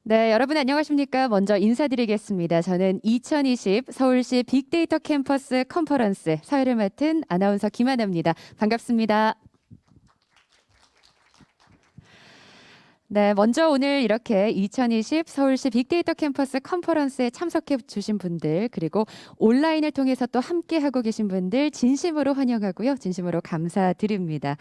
네, 여러분 안녕하십니까? 먼저 인사드리겠습니다. 저는 2020 서울시 빅데이터 캠퍼스 컨퍼런스 사회를 맡은 아나운서 김하나입니다. 반갑습니다. 네, 먼저 오늘 이렇게 2020 서울시 빅데이터 캠퍼스 컨퍼런스에 참석해 주신 분들, 그리고 온라인을 통해서 또 함께하고 계신 분들 진심으로 환영하고요. 진심으로 감사드립니다.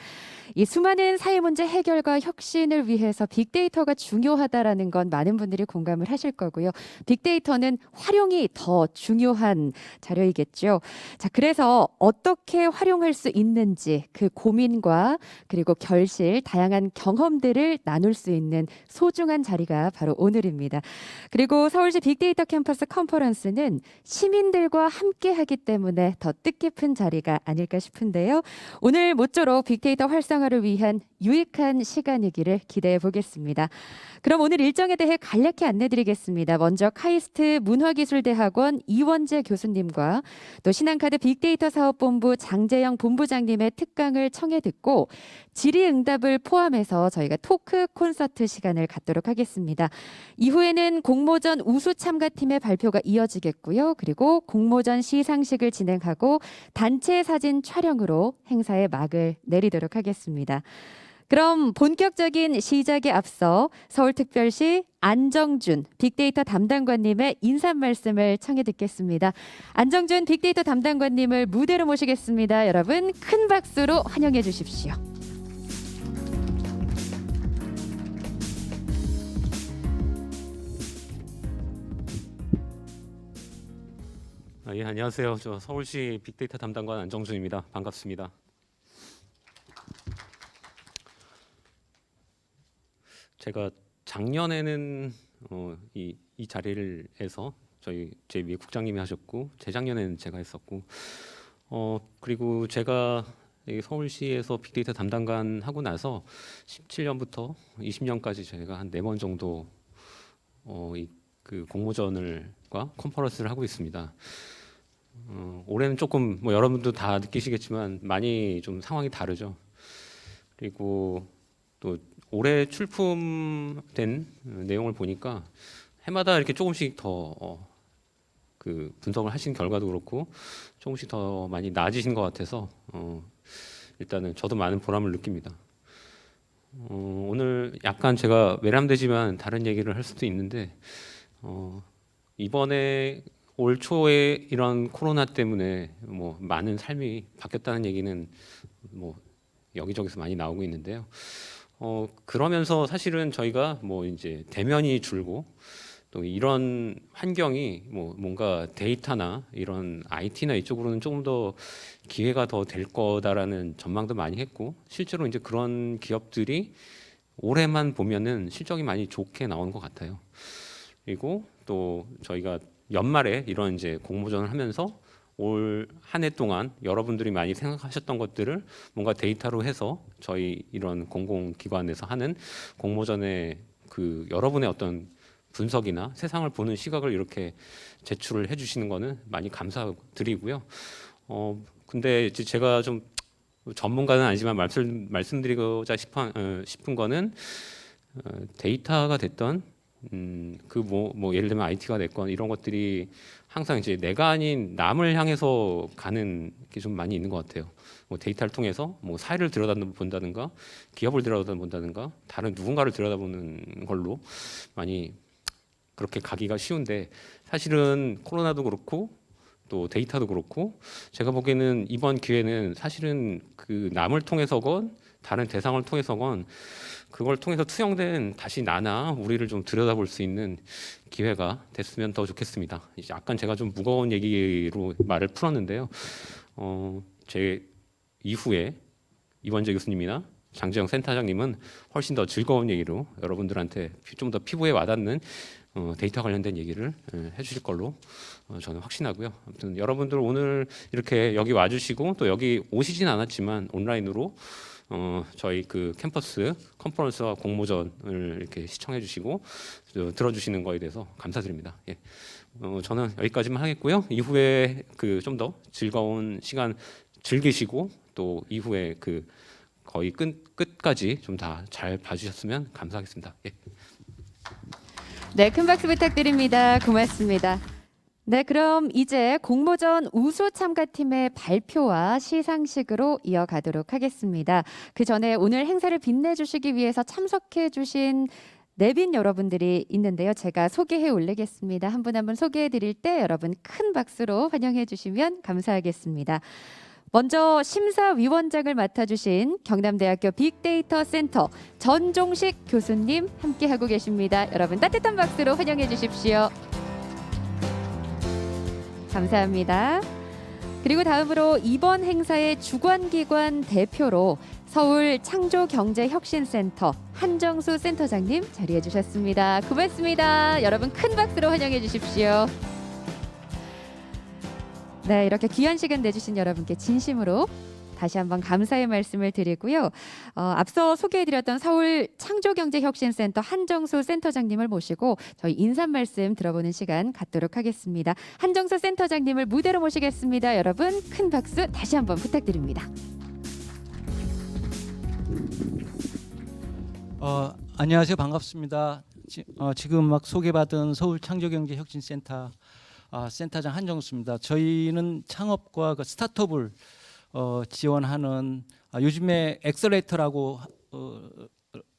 이 수많은 사회 문제 해결과 혁신을 위해서 빅데이터가 중요하다라는 건 많은 분들이 공감을 하실 거고요. 빅데이터는 활용이 더 중요한 자료이겠죠. 자, 그래서 어떻게 활용할 수 있는지 그 고민과 그리고 결실, 다양한 경험들을 나눌 수 있는 소중한 자리가 바로 오늘입니다. 그리고 서울시 빅데이터 캠퍼스 컨퍼런스는 시민들과 함께 하기 때문에 더 뜻깊은 자리가 아닐까 싶은데요. 오늘 모쪼록 빅데이터 활성화를 위한 유익한 시간이기를 기대해 보겠습니다. 그럼 오늘 일정에 대해 간략히 안내드리겠습니다. 먼저 카이스트 문화기술대학원 이원재 교수님과 또 신한카드 빅데이터 사업본부 장재영 본부장님의 특강을 청해 듣고 질의응답을 포함해서 저희가 토크 콘서트 시간을 갖도록 하겠습니다. 이후에는 공모전 우수 참가팀의 발표가 이어지겠고요. 그리고 공모전 시상식을 진행하고 단체 사진 촬영으로 행사의 막을 내리도록 하겠습니다. 그럼 본격적인 시작에 앞서 서울특별시 안정준 빅데이터 담당관님의 인사 말씀을 청해 듣겠습니다. 안정준 빅데이터 담당관님을 무대로 모시겠습니다. 여러분 큰 박수로 환영해 주십시오. 예, 안녕하세요. 저 서울시 빅데이터 담당관 안정준입니다. 반갑습니다. 제가 작년에는 이 자리에서 제 위에 국장님이 하셨고 재작년에는 제가 했었고 그리고 제가 이 서울시에서 빅데이터 담당관 하고 나서 17년부터 20년까지 저희가 한 4번 정도 그 공모전과 컨퍼런스를 하고 있습니다. 올해는 조금 여러분도 다 느끼시겠지만 많이 좀 상황이 다르죠. 그리고 또 올해 출품된 내용을 보니까 해마다 이렇게 조금씩 더 그 분석을 하신 결과도 그렇고 조금씩 더 많이 나아지신 것 같아서 일단은 저도 많은 보람을 느낍니다. 오늘 약간 제가 외람되지만 다른 얘기를 할 수도 있는데 이번에 올 초에 이런 코로나 때문에 많은 삶이 바뀌었다는 얘기는 여기저기서 많이 나오고 있는데요. 그러면서 사실은 저희가 이제 대면이 줄고 또 이런 환경이 뭔가 데이터나 이런 IT나 이쪽으로는 조금 더 기회가 더 될 거다라는 전망도 많이 했고 실제로 이제 그런 기업들이 올해만 보면은 실적이 많이 좋게 나오는 것 같아요. 그리고 또 저희가 연말에 이런 이제 공모전을 하면서 올 한 해 동안 여러분들이 많이 생각하셨던 것들을 뭔가 데이터로 해서 저희 이런 공공기관에서 하는 공모전에 그 여러분의 어떤 분석이나 세상을 보는 시각을 이렇게 제출을 해주시는 거는 많이 감사드리고요. 근데 이제 제가 좀 전문가는 아니지만 말씀드리고자 싶은 거는 데이터가 됐던 예를 들면 IT가 됐건 이런 것들이 항상 이제 내가 아닌 남을 향해서 가는 게 좀 많이 있는 것 같아요. 데이터를 통해서 사회를 들여다본다든가 기업을 들여다본다든가 다른 누군가를 들여다보는 걸로 많이 그렇게 가기가 쉬운데 사실은 코로나도 그렇고 또 데이터도 그렇고 제가 보기에는 이번 기회는 사실은 그 남을 통해서건 다른 대상을 통해서건 그걸 통해서 투영된 다시 나나 우리를 좀 들여다볼 수 있는 기회가 됐으면 더 좋겠습니다. 이제 약간 제가 좀 무거운 얘기로 말을 풀었는데요. 제 이후에 이원재 교수님이나 장재영 센터장님은 훨씬 더 즐거운 얘기로 여러분들한테 좀 더 피부에 와닿는 데이터 관련된 얘기를 해주실 걸로 저는 확신하고요. 아무튼 여러분들 오늘 이렇게 여기 와주시고 또 여기 오시진 않았지만 온라인으로 저희 그 캠퍼스 컨퍼런스와 공모전을 이렇게 시청해 주시고 들어주시는 거에 대해서 감사드립니다. 예. 저는 여기까지만 하겠고요. 이후에 그 좀 더 즐거운 시간 즐기시고 또 이후에 그 거의 끝까지 좀 다 잘 봐주셨으면 감사하겠습니다. 예. 네, 큰 박수 부탁드립니다. 고맙습니다. 네, 그럼 이제 공모전 우수 참가팀의 발표와 시상식으로 이어가도록 하겠습니다. 그 전에 오늘 행사를 빛내주시기 위해서 참석해주신 내빈 여러분들이 있는데요. 제가 소개해 올리겠습니다. 한 분 한 분 소개해 드릴 때 여러분 큰 박수로 환영해 주시면 감사하겠습니다. 먼저 심사위원장을 맡아주신 경남대학교 빅데이터 센터 전종식 교수님 함께하고 계십니다. 여러분 따뜻한 박수로 환영해 주십시오. 감사합니다. 그리고 다음으로 이번 행사의 주관기관 대표로 서울 창조경제혁신센터 한정수 센터장님 자리해 주셨습니다. 고맙습니다. 여러분 큰 박수로 환영해 주십시오. 네, 이렇게 귀한 시간 내주신 여러분께 진심으로 다시 한번 감사의 말씀을 드리고요. 앞서 소개해드렸던 서울 창조경제혁신센터 한정수 센터장님을 모시고 저희 인사 말씀 들어보는 시간 갖도록 하겠습니다. 한정수 센터장님을 무대로 모시겠습니다. 여러분 큰 박수 다시 한번 부탁드립니다. 안녕하세요. 반갑습니다. 지금 막 소개받은 서울 창조경제혁신센터 센터장 한정수입니다. 저희는 창업과 그 스타트업을 지원하는 요즘에 엑셀레이터라고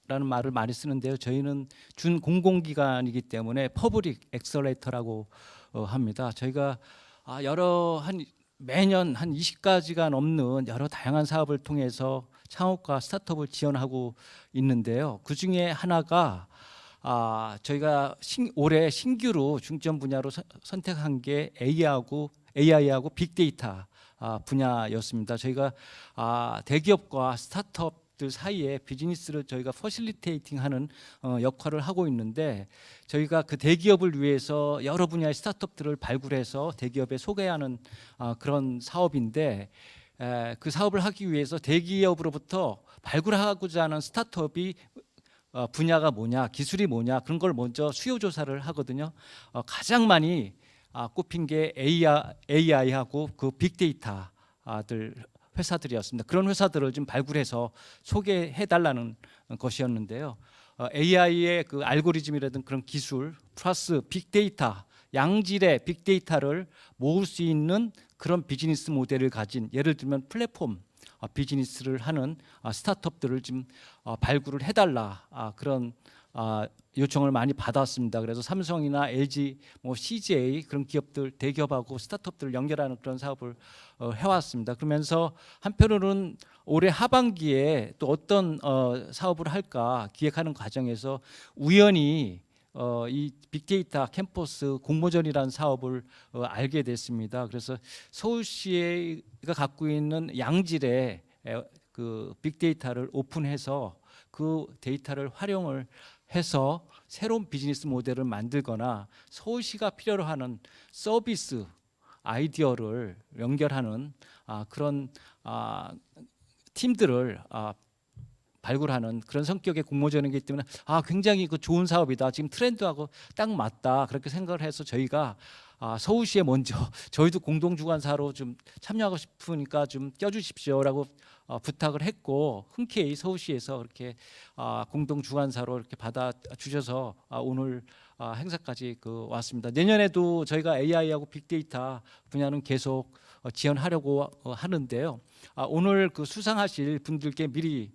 라는 말을 많이 쓰는데요. 저희는 준 공공기관이기 때문에 퍼블릭 엑셀레이터라고 합니다. 저희가 매년 한 20가지가 넘는 여러 다양한 사업을 통해서 창업과 스타트업을 지원하고 있는데요. 그 중에 하나가 저희가 올해 신규로 중점 분야로 선택한 게 AI하고 빅데이터 분야였습니다. 저희가 대기업과 스타트업들 사이에 비즈니스를 저희가 퍼실리테이팅하는 역할을 하고 있는데 저희가 그 대기업을 위해서 여러 분야의 스타트업들을 발굴해서 대기업에 소개하는 그런 사업인데 그 사업을 하기 위해서 대기업으로부터 발굴하고자 하는 스타트업이 분야가 뭐냐, 기술이 뭐냐 그런 걸 먼저 수요 조사를 하거든요. 가장 많이 꼽힌 게 AI하고 그 빅데이터들 회사들이었습니다. 그런 회사들을 좀 발굴해서 소개해 달라는 것이었는데요. AI의 그 알고리즘이라든 그런 기술 플러스 빅데이터, 양질의 빅데이터를 모을 수 있는 그런 비즈니스 모델을 가진 예를 들면 플랫폼 비즈니스를 하는 스타트업들을 좀 발굴을 해달라 그런 요청을 많이 받았습니다. 그래서 삼성이나 LG, CJ 그런 기업들 대기업하고 스타트업들을 연결하는 그런 사업을 해왔습니다. 그러면서 한편으로는 올해 하반기에 또 어떤 사업을 할까 기획하는 과정에서 우연히 이 빅데이터 캠퍼스 공모전이라는 사업을 알게 됐습니다. 그래서 서울시가 갖고 있는 양질의 그 빅데이터를 오픈해서 그 데이터를 활용을 해서 새로운 비즈니스 모델을 만들거나 서울시가 필요로 하는 서비스 아이디어를 연결하는 그런 팀들을 발굴하는 그런 성격의 공모전이기 때문에 굉장히 그 좋은 사업이다. 지금 트렌드하고 딱 맞다. 그렇게 생각을 해서 저희가 서울시에 먼저 저희도 공동주관사로 좀 참여하고 싶으니까 좀 껴주십시오라고 부탁을 했고 흔쾌히 서울시에서 이렇게 공동주관사로 이렇게 받아주셔서 오늘 행사까지 왔습니다. 내년에도 저희가 AI하고 빅데이터 분야는 계속 지원하려고 하는데요. 오늘 그 수상하실 분들께 미리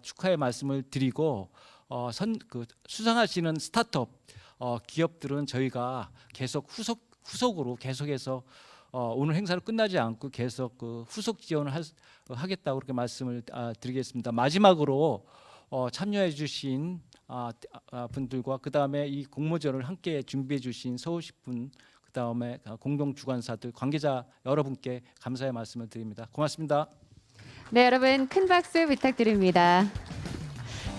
축하의 말씀을 드리고 수상하시는 스타트업 기업들은 저희가 계속 후속으로 계속해서 오늘 행사를 끝나지 않고 계속 후속 지원을 하겠다고 그렇게 말씀을 드리겠습니다. 마지막으로 참여해 주신 분들과 그다음에 이 공모전을 함께 준비해 주신 서울시 분 그다음에 공동주관사들 관계자 여러분께 감사의 말씀을 드립니다. 고맙습니다. 네, 여러분 큰 박수 부탁드립니다.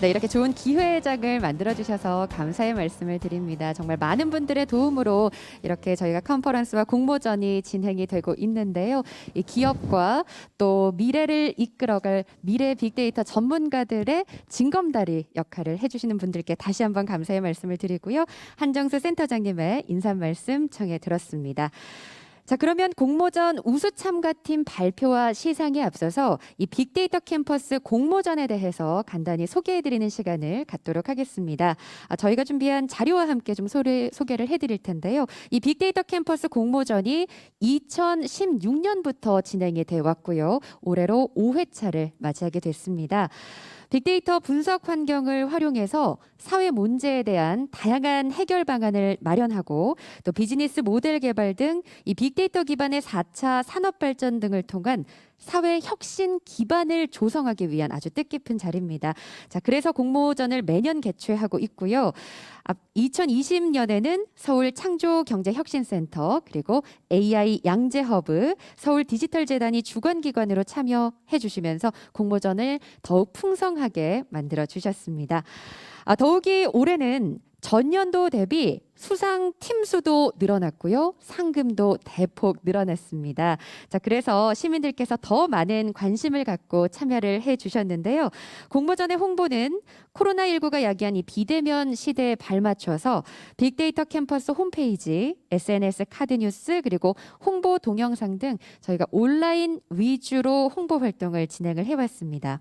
네, 이렇게 좋은 기회장을 만들어 주셔서 감사의 말씀을 드립니다. 정말 많은 분들의 도움으로 이렇게 저희가 컨퍼런스와 공모전이 진행이 되고 있는데요. 이 기업과 또 미래를 이끌어갈 미래 빅데이터 전문가들의 징검다리 역할을 해주시는 분들께 다시 한번 감사의 말씀을 드리고요. 한정수 센터장님의 인사 말씀 청해 들었습니다. 자, 그러면 공모전 우수 참가팀 발표와 시상에 앞서서 이 빅데이터 캠퍼스 공모전에 대해서 간단히 소개해드리는 시간을 갖도록 하겠습니다. 저희가 준비한 자료와 함께 좀 소개를 해드릴 텐데요. 이 빅데이터 캠퍼스 공모전이 2016년부터 진행이 돼 왔고요. 올해로 5회차를 맞이하게 됐습니다. 빅데이터 분석 환경을 활용해서 사회 문제에 대한 다양한 해결 방안을 마련하고 또 비즈니스 모델 개발 등 이 빅데이터 기반의 4차 산업 발전 등을 통한 사회 혁신 기반을 조성하기 위한 아주 뜻깊은 자리입니다. 자, 그래서 공모전을 매년 개최하고 있고요. 2020년에는 서울 창조경제혁신센터 그리고 AI 양재허브, 서울디지털재단이 주관기관으로 참여해 주시면서 공모전을 더욱 풍성하게 만들어 주셨습니다. 더욱이 올해는 전년도 대비 수상 팀 수도 늘어났고요. 상금도 대폭 늘어났습니다. 자, 그래서 시민들께서 더 많은 관심을 갖고 참여를 해 주셨는데요. 공모전의 홍보는 코로나19가 야기한 이 비대면 시대에 발맞춰서 빅데이터 캠퍼스 홈페이지, SNS 카드 뉴스 그리고 홍보 동영상 등 저희가 온라인 위주로 홍보 활동을 진행을 해왔습니다.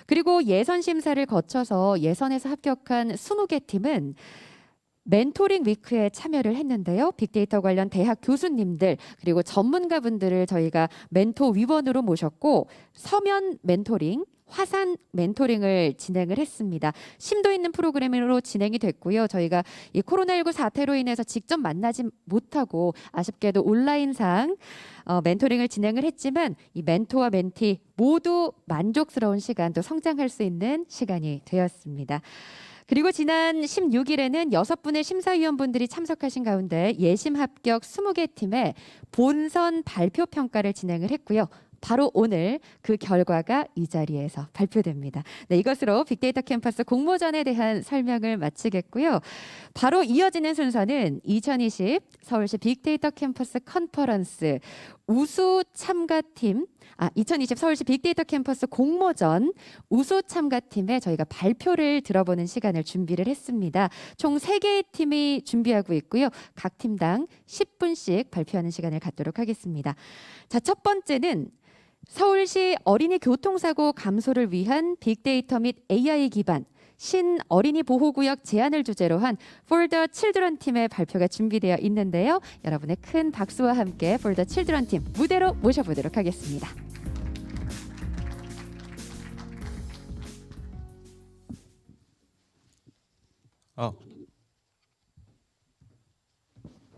그리고 예선 심사를 거쳐서 예선에서 합격한 20개 팀은 멘토링 위크에 참여를 했는데요. 빅데이터 관련 대학 교수님들 그리고 전문가분들을 저희가 멘토 위원으로 모셨고 서면 멘토링, 화상 멘토링을 진행을 했습니다. 심도 있는 프로그램으로 진행이 됐고요. 저희가 이 코로나19 사태로 인해서 직접 만나지 못하고 아쉽게도 온라인상 멘토링을 진행을 했지만 이 멘토와 멘티 모두 만족스러운 시간 또 성장할 수 있는 시간이 되었습니다. 그리고 지난 16일에는 6분의 심사위원분들이 참석하신 가운데 예심 합격 20개 팀의 본선 발표 평가를 진행을 했고요. 바로 오늘 그 결과가 이 자리에서 발표됩니다. 네, 이것으로 빅데이터 캠퍼스 공모전에 대한 설명을 마치겠고요. 바로 이어지는 순서는 2020 서울시 빅데이터 캠퍼스 컨퍼런스 우수 참가팀 2020 서울시 빅데이터 캠퍼스 공모전 우수 참가팀에 저희가 발표를 들어보는 시간을 준비를 했습니다. 총 3개의 팀이 준비하고 있고요. 각 팀당 10분씩 발표하는 시간을 갖도록 하겠습니다. 자, 첫 번째는 서울시 어린이 교통사고 감소를 위한 빅데이터 및 AI 기반 신어린이 보호구역 제안을 주제로 한 For the Children 팀의 발표가 준비되어 있는데요. 여러분의 큰 박수와 함께 For the Children 팀 무대로 모셔보도록 하겠습니다.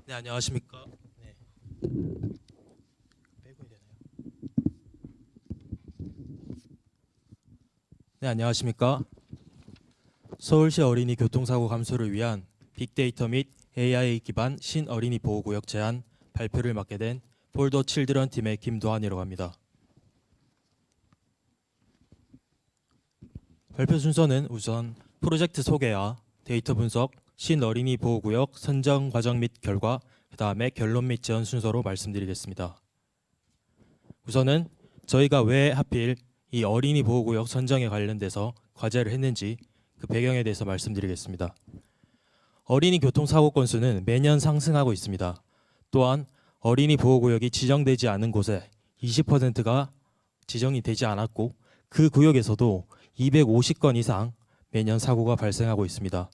네, 안녕하십니까. 네. 빼고 되나요? 네, 안녕하십니까. 서울시 어린이 교통사고 감소를 위한 빅데이터 및 AI 기반 신어린이 보호구역 제안 발표를 맡게 된 For the Children 팀의 김도환이라고 합니다. 발표 순서는 우선 프로젝트 소개와 데이터 분석, 신어린이 보호구역 선정 과정 및 결과, 그 다음에 결론 및 제언 순서로 말씀드리겠습니다. 우선은 저희가 왜 하필 이 어린이 보호구역 선정에 관련돼서 과제를 했는지 그 배경에 대해서 말씀드리겠습니다. 어린이 교통사고 건수는 매년 상승하고 있습니다. 또한 어린이 보호구역이 지정되지 않은 곳에 20%가 지정이 되지 않았고 그 구역에서도 250건 이상 매년 사고가 발생하고 있습니다.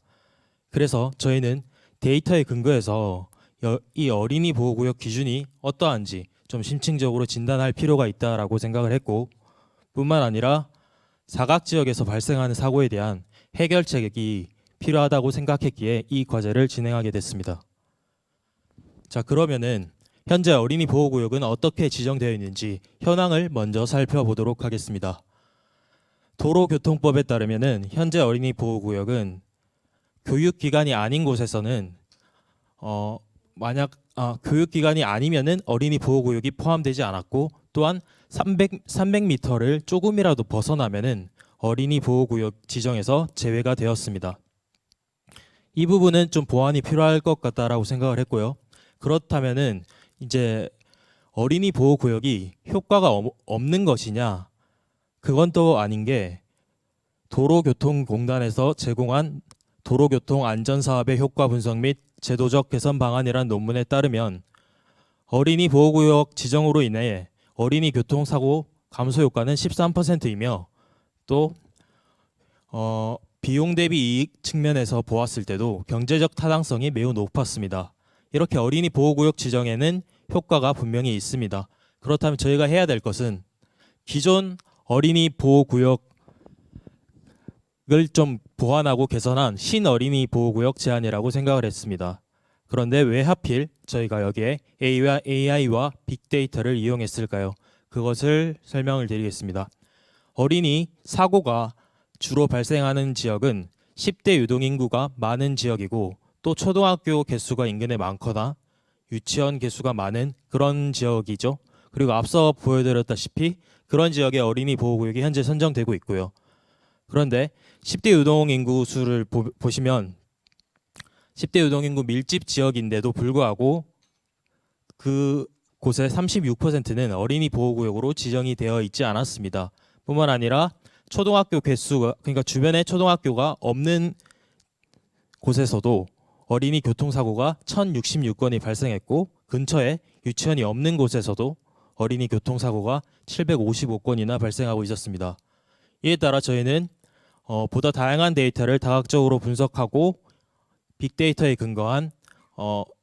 그래서 저희는 데이터에 근거해서 이 어린이 보호구역 기준이 어떠한지 좀 심층적으로 진단할 필요가 있다라고 생각을 했고, 뿐만 아니라 사각지역에서 발생하는 사고에 대한 해결책이 필요하다고 생각했기에 이 과제를 진행하게 됐습니다. 자, 그러면은 현재 어린이 보호구역은 어떻게 지정되어 있는지 현황을 먼저 살펴보도록 하겠습니다. 도로교통법에 따르면은 현재 어린이 보호구역은 교육기관이 아닌 곳에서는 만약 교육기관이 아니면은 어린이 보호구역이 포함되지 않았고, 또한 300m를 조금이라도 벗어나면은 어린이 보호구역 지정에서 제외가 되었습니다. 이 부분은 좀 보완이 필요할 것 같다라고 생각을 했고요. 그렇다면은 이제 어린이 보호구역이 효과가 없는 것이냐? 그건 또 아닌 게 도로교통공단에서 제공한 도로교통 안전사업의 효과 분석 및 제도적 개선 방안이란 논문에 따르면 어린이 보호구역 지정으로 인해 어린이 교통사고 감소 효과는 13%이며 또 비용 대비 이익 측면에서 보았을 때도 경제적 타당성이 매우 높았습니다. 이렇게 어린이 보호구역 지정에는 효과가 분명히 있습니다. 그렇다면 저희가 해야 될 것은 기존 어린이 보호구역을 좀 보완하고 개선한 신어린이 보호구역 제한이라고 생각을 했습니다. 그런데 왜 하필 저희가 여기에 AI와 빅데이터를 이용했을까요? 그것을 설명을 드리겠습니다. 어린이 사고가 주로 발생하는 지역은 10대 유동인구가 많은 지역이고 또 초등학교 개수가 인근에 많거나 유치원 개수가 많은 그런 지역이죠. 그리고 앞서 보여드렸다시피 그런 지역의 어린이 보호구역이 현재 선정되고 있고요. 그런데 10대 유동인구 수를 보시면 10대 유동인구 밀집 지역인데도 불구하고 그곳의 36%는 어린이 보호구역으로 지정이 되어 있지 않았습니다. 뿐만 아니라 초등학교 개수가 그러니까 주변에 초등학교가 없는 곳에서도 어린이 교통사고가 1,066건이 발생했고 근처에 유치원이 없는 곳에서도 어린이 교통사고가 755건이나 발생하고 있었습니다. 이에 따라 저희는 보다 다양한 데이터를 다각적으로 분석하고 빅데이터에 근거한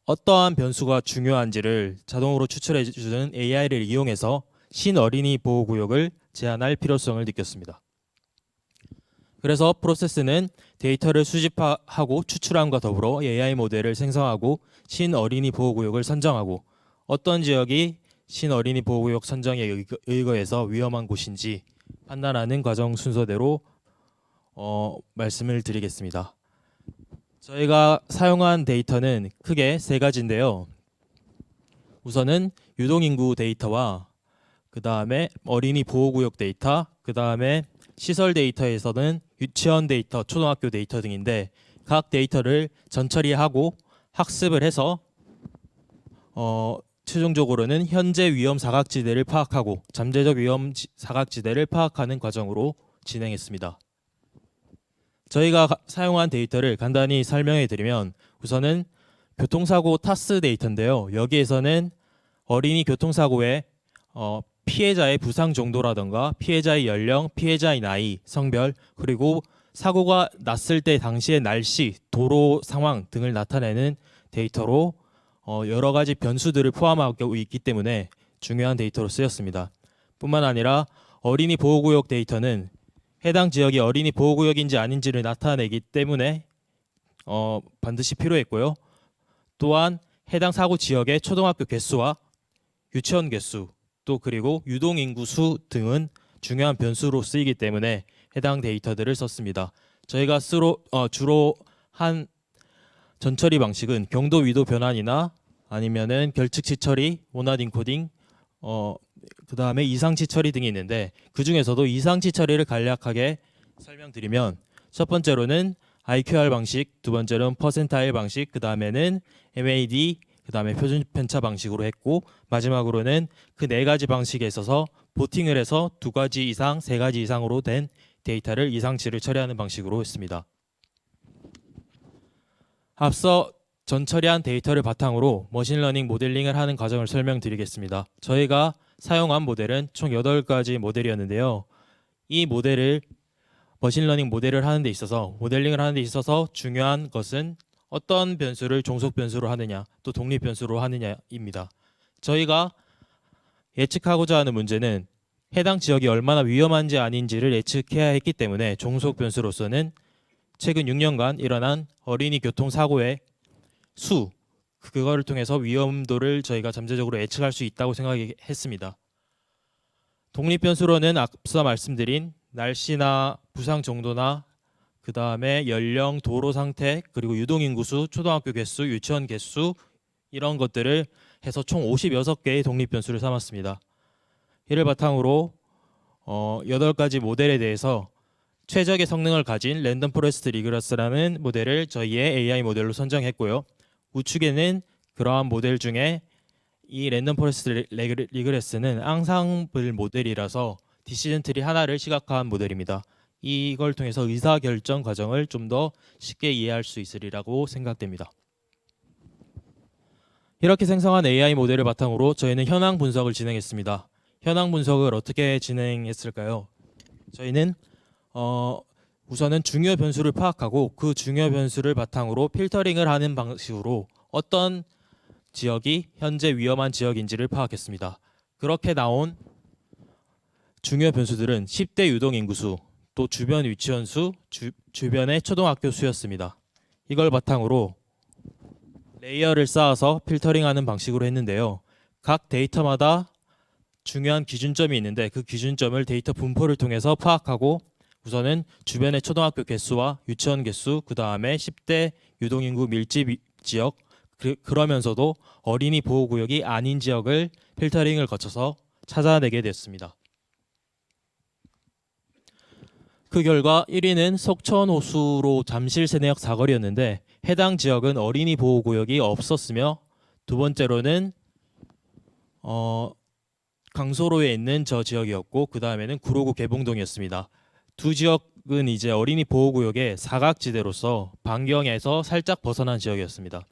어떠한 변수가 중요한지를 자동으로 추출해주는 AI를 이용해서 신어린이 보호구역을 제한할 필요성을 느꼈습니다. 그래서 프로세스는 데이터를 수집하고 추출함과 더불어 AI 모델을 생성하고 신어린이 보호구역을 선정하고 어떤 지역이 신어린이 보호구역 선정에 의거해서 위험한 곳인지 판단하는 과정 순서대로 말씀을 드리겠습니다. 저희가 사용한 데이터는 크게 세 가지인데요. 우선은 유동인구 데이터와 그 다음에 어린이 보호구역 데이터, 그 다음에 시설 데이터에서는 유치원 데이터, 초등학교 데이터 등인데 각 데이터를 전처리하고 학습을 해서 최종적으로는 현재 위험 사각지대를 파악하고 잠재적 위험 사각지대를 파악하는 과정으로 진행했습니다. 저희가 사용한 데이터를 간단히 설명해 드리면 우선은 교통사고 타스 데이터인데요. 여기에서는 어린이 교통사고의 피해자의 부상 정도라던가 피해자의 연령, 피해자의 나이, 성별 그리고 사고가 났을 때 당시의 날씨, 도로 상황 등을 나타내는 데이터로 여러 가지 변수들을 포함하고 있기 때문에 중요한 데이터로 쓰였습니다. 뿐만 아니라 어린이 보호구역 데이터는 해당 지역이 어린이 보호구역인지 아닌지를 나타내기 때문에 반드시 필요했고요. 또한 해당 사고 지역의 초등학교 개수와 유치원 개수 또 그리고 유동인구 수 등은 중요한 변수로 쓰이기 때문에 해당 데이터들을 썼습니다. 저희가 주로 한 전처리 방식은 경도 위도 변환이나 아니면은 결측치 처리, 원활 인코딩, 그 다음에 이상치 처리 등이 있는데 그 중에서도 이상치 처리를 간략하게 설명드리면 첫 번째로는 IQR 방식, 두 번째로는 퍼센타일 방식, 그 다음에는 MAD, 그 다음에 표준 편차 방식으로 했고 마지막으로는 그 네 가지 방식에 있어서 보팅을 해서 두 가지 이상, 세 가지 이상으로 된 데이터를 이상치를 처리하는 방식으로 했습니다. 앞서 전처리한 데이터를 바탕으로 머신러닝 모델링을 하는 과정을 설명드리겠습니다. 저희가 사용한 모델은 총 8가지 모델이었는데요. 이 모델을 머신러닝 모델을 하는 데 있어서 모델링을 하는 데 있어서 중요한 것은 어떤 변수를 종속 변수로 하느냐 또 독립 변수로 하느냐입니다. 저희가 예측하고자 하는 문제는 해당 지역이 얼마나 위험한지 아닌지를 예측해야 했기 때문에 종속 변수로서는 최근 6년간 일어난 어린이 교통사고의 수 그거를 통해서 위험도를 저희가 잠재적으로 예측할 수 있다고 생각했습니다. 독립 변수로는 앞서 말씀드린 날씨나 부상 정도나 그 다음에 연령, 도로 상태, 그리고 유동인구수, 초등학교 개수, 유치원 개수 이런 것들을 해서 총 56개의 독립 변수를 삼았습니다. 이를 바탕으로 8가지 모델에 대해서 최적의 성능을 가진 랜덤 포레스트 리그레스라는 모델을 저희의 AI 모델로 선정했고요. 우측에는 그러한 모델 중에 이 랜덤 포레스트 리그레스는 앙상블 모델이라서 디시전 트리 하나를 시각화한 모델입니다. 이걸 통해서 의사결정 과정을 좀 더 쉽게 이해할 수 있으리라고 생각됩니다. 이렇게 생성한 AI 모델을 바탕으로 저희는 현황 분석을 진행했습니다. 현황 분석을 어떻게 진행했을까요? 저희는 우선은 중요 변수를 파악하고 그 중요 변수를 바탕으로 필터링을 하는 방식으로 어떤 지역이 현재 위험한 지역인지를 파악했습니다. 그렇게 나온 중요 변수들은 10대 유동 인구수, 또 주변 유치원 수, 주변의 초등학교 수였습니다. 이걸 바탕으로 레이어를 쌓아서 필터링하는 방식으로 했는데요. 각 데이터마다 중요한 기준점이 있는데 그 기준점을 데이터 분포를 통해서 파악하고 우선은 주변의 초등학교 개수와 유치원 개수, 그 다음에 10대 유동인구 밀집 지역, 그러면서도 어린이 보호구역이 아닌 지역을 필터링을 거쳐서 찾아내게 됐습니다. 그 결과 1위는 석천호수로 잠실 세내역 사거리였는데 해당 지역은 어린이 보호구역이 없었으며, 두 번째로는 강소로에 있는 저 지역이었고, 그 다음에는 구로구 개봉동이었습니다. 두 지역은 이제 어린이 보호구역의 사각지대로서 반경에서 살짝 벗어난 지역이었습니다.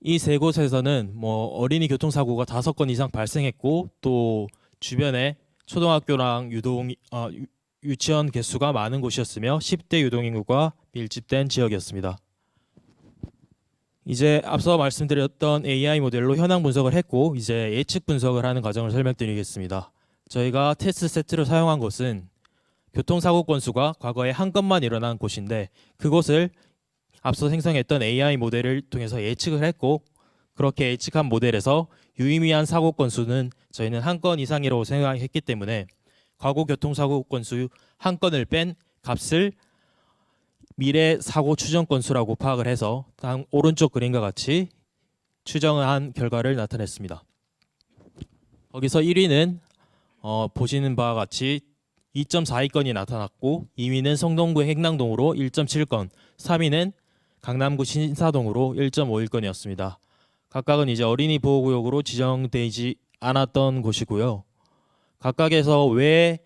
이 세 곳에서는 어린이 교통사고가 5건 이상 발생했고, 또 주변에 초등학교랑 유치원 개수가 많은 곳이었으며 10대 유동인구가 밀집된 지역이었습니다. 이제 앞서 말씀드렸던 AI 모델로 현황 분석을 했고, 이제 예측 분석을 하는 과정을 설명드리겠습니다. 저희가 테스트 세트를 사용한 곳은 교통사고 건수가 과거에 한 건만 일어난 곳인데, 그곳을 앞서 생성했던 AI 모델을 통해서 예측을 했고, 그렇게 예측한 모델에서 유의미한 사고 건수는 저희는 한 건 이상이라고 생각했기 때문에 과거 교통사고 건수 한 건을 뺀 값을 미래 사고 추정 건수라고 파악을 해서 오른쪽 그림과 같이 추정을 한 결과를 나타냈습니다. 거기서 1위는 보시는 바와 같이 2.42건이 나타났고, 2위는 성동구 행랑동으로 1.7건, 3위는 강남구 신사동으로 1.51건이었습니다. 각각은 이제 어린이 보호구역으로 지정되지 않았던 곳이고요. 각각에서 왜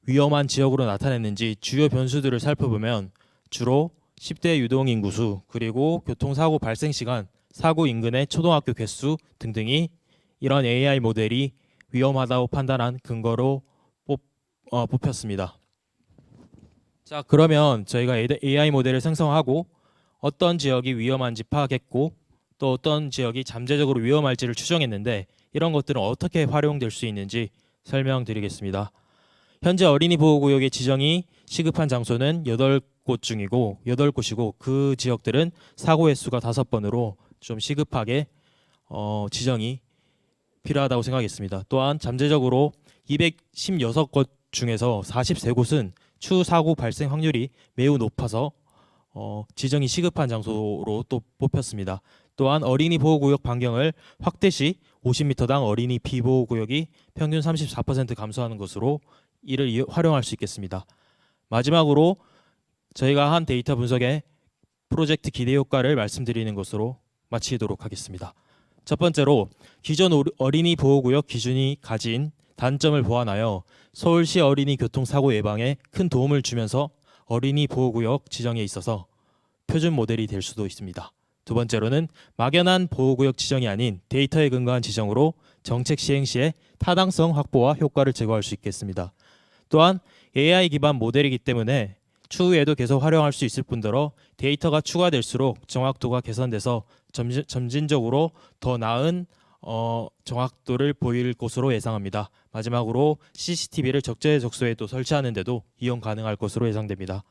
위험한 지역으로 나타냈는지 주요 변수들을 살펴보면 주로 10대 유동인구수, 그리고 교통사고 발생 시간, 사고 인근의 초등학교 개수 등등이 이런 AI 모델이 위험하다고 판단한 근거로 뽑혔습니다. 자, 그러면 저희가 AI 모델을 생성하고 어떤 지역이 위험한지 파악했고, 또 어떤 지역이 잠재적으로 위험할지를 추정했는데, 이런 것들은 어떻게 활용될 수 있는지 설명드리겠습니다. 현재 어린이 보호구역의 지정이 시급한 장소는 8곳이고 그 지역들은 사고 횟수가 5번으로 좀 시급하게 지정이 필요하다고 생각했습니다. 또한 잠재적으로 216곳 중에서 43곳은 추후 사고 발생 확률이 매우 높아서 지정이 시급한 장소로 또 뽑혔습니다. 또한 어린이 보호구역 반경을 확대 시 50m당 어린이 비보호구역이 평균 34% 감소하는 것으로 이를 활용할 수 있겠습니다. 마지막으로 저희가 한 데이터 분석의 프로젝트 기대 효과를 말씀드리는 것으로 마치도록 하겠습니다. 첫 번째로 기존 어린이 보호구역 기준이 가진 단점을 보완하여 서울시 어린이 교통사고 예방에 큰 도움을 주면서 어린이 보호구역 지정에 있어서 표준 모델이 될 수도 있습니다. 두 번째로는 막연한 보호구역 지정이 아닌 데이터에 근거한 지정으로 정책 시행 시에 타당성 확보와 효과를 제고할 수 있겠습니다. 또한 AI 기반 모델이기 때문에 추후에도 계속 활용할 수 있을 뿐더러 데이터가 추가될수록 정확도가 개선돼서 점진적으로 더 나은 정확도를 보일 것으로 예상합니다. 마지막으로 CCTV를 적재적소에 또 설치하는 데도 이용 가능할 것으로 예상됩니다.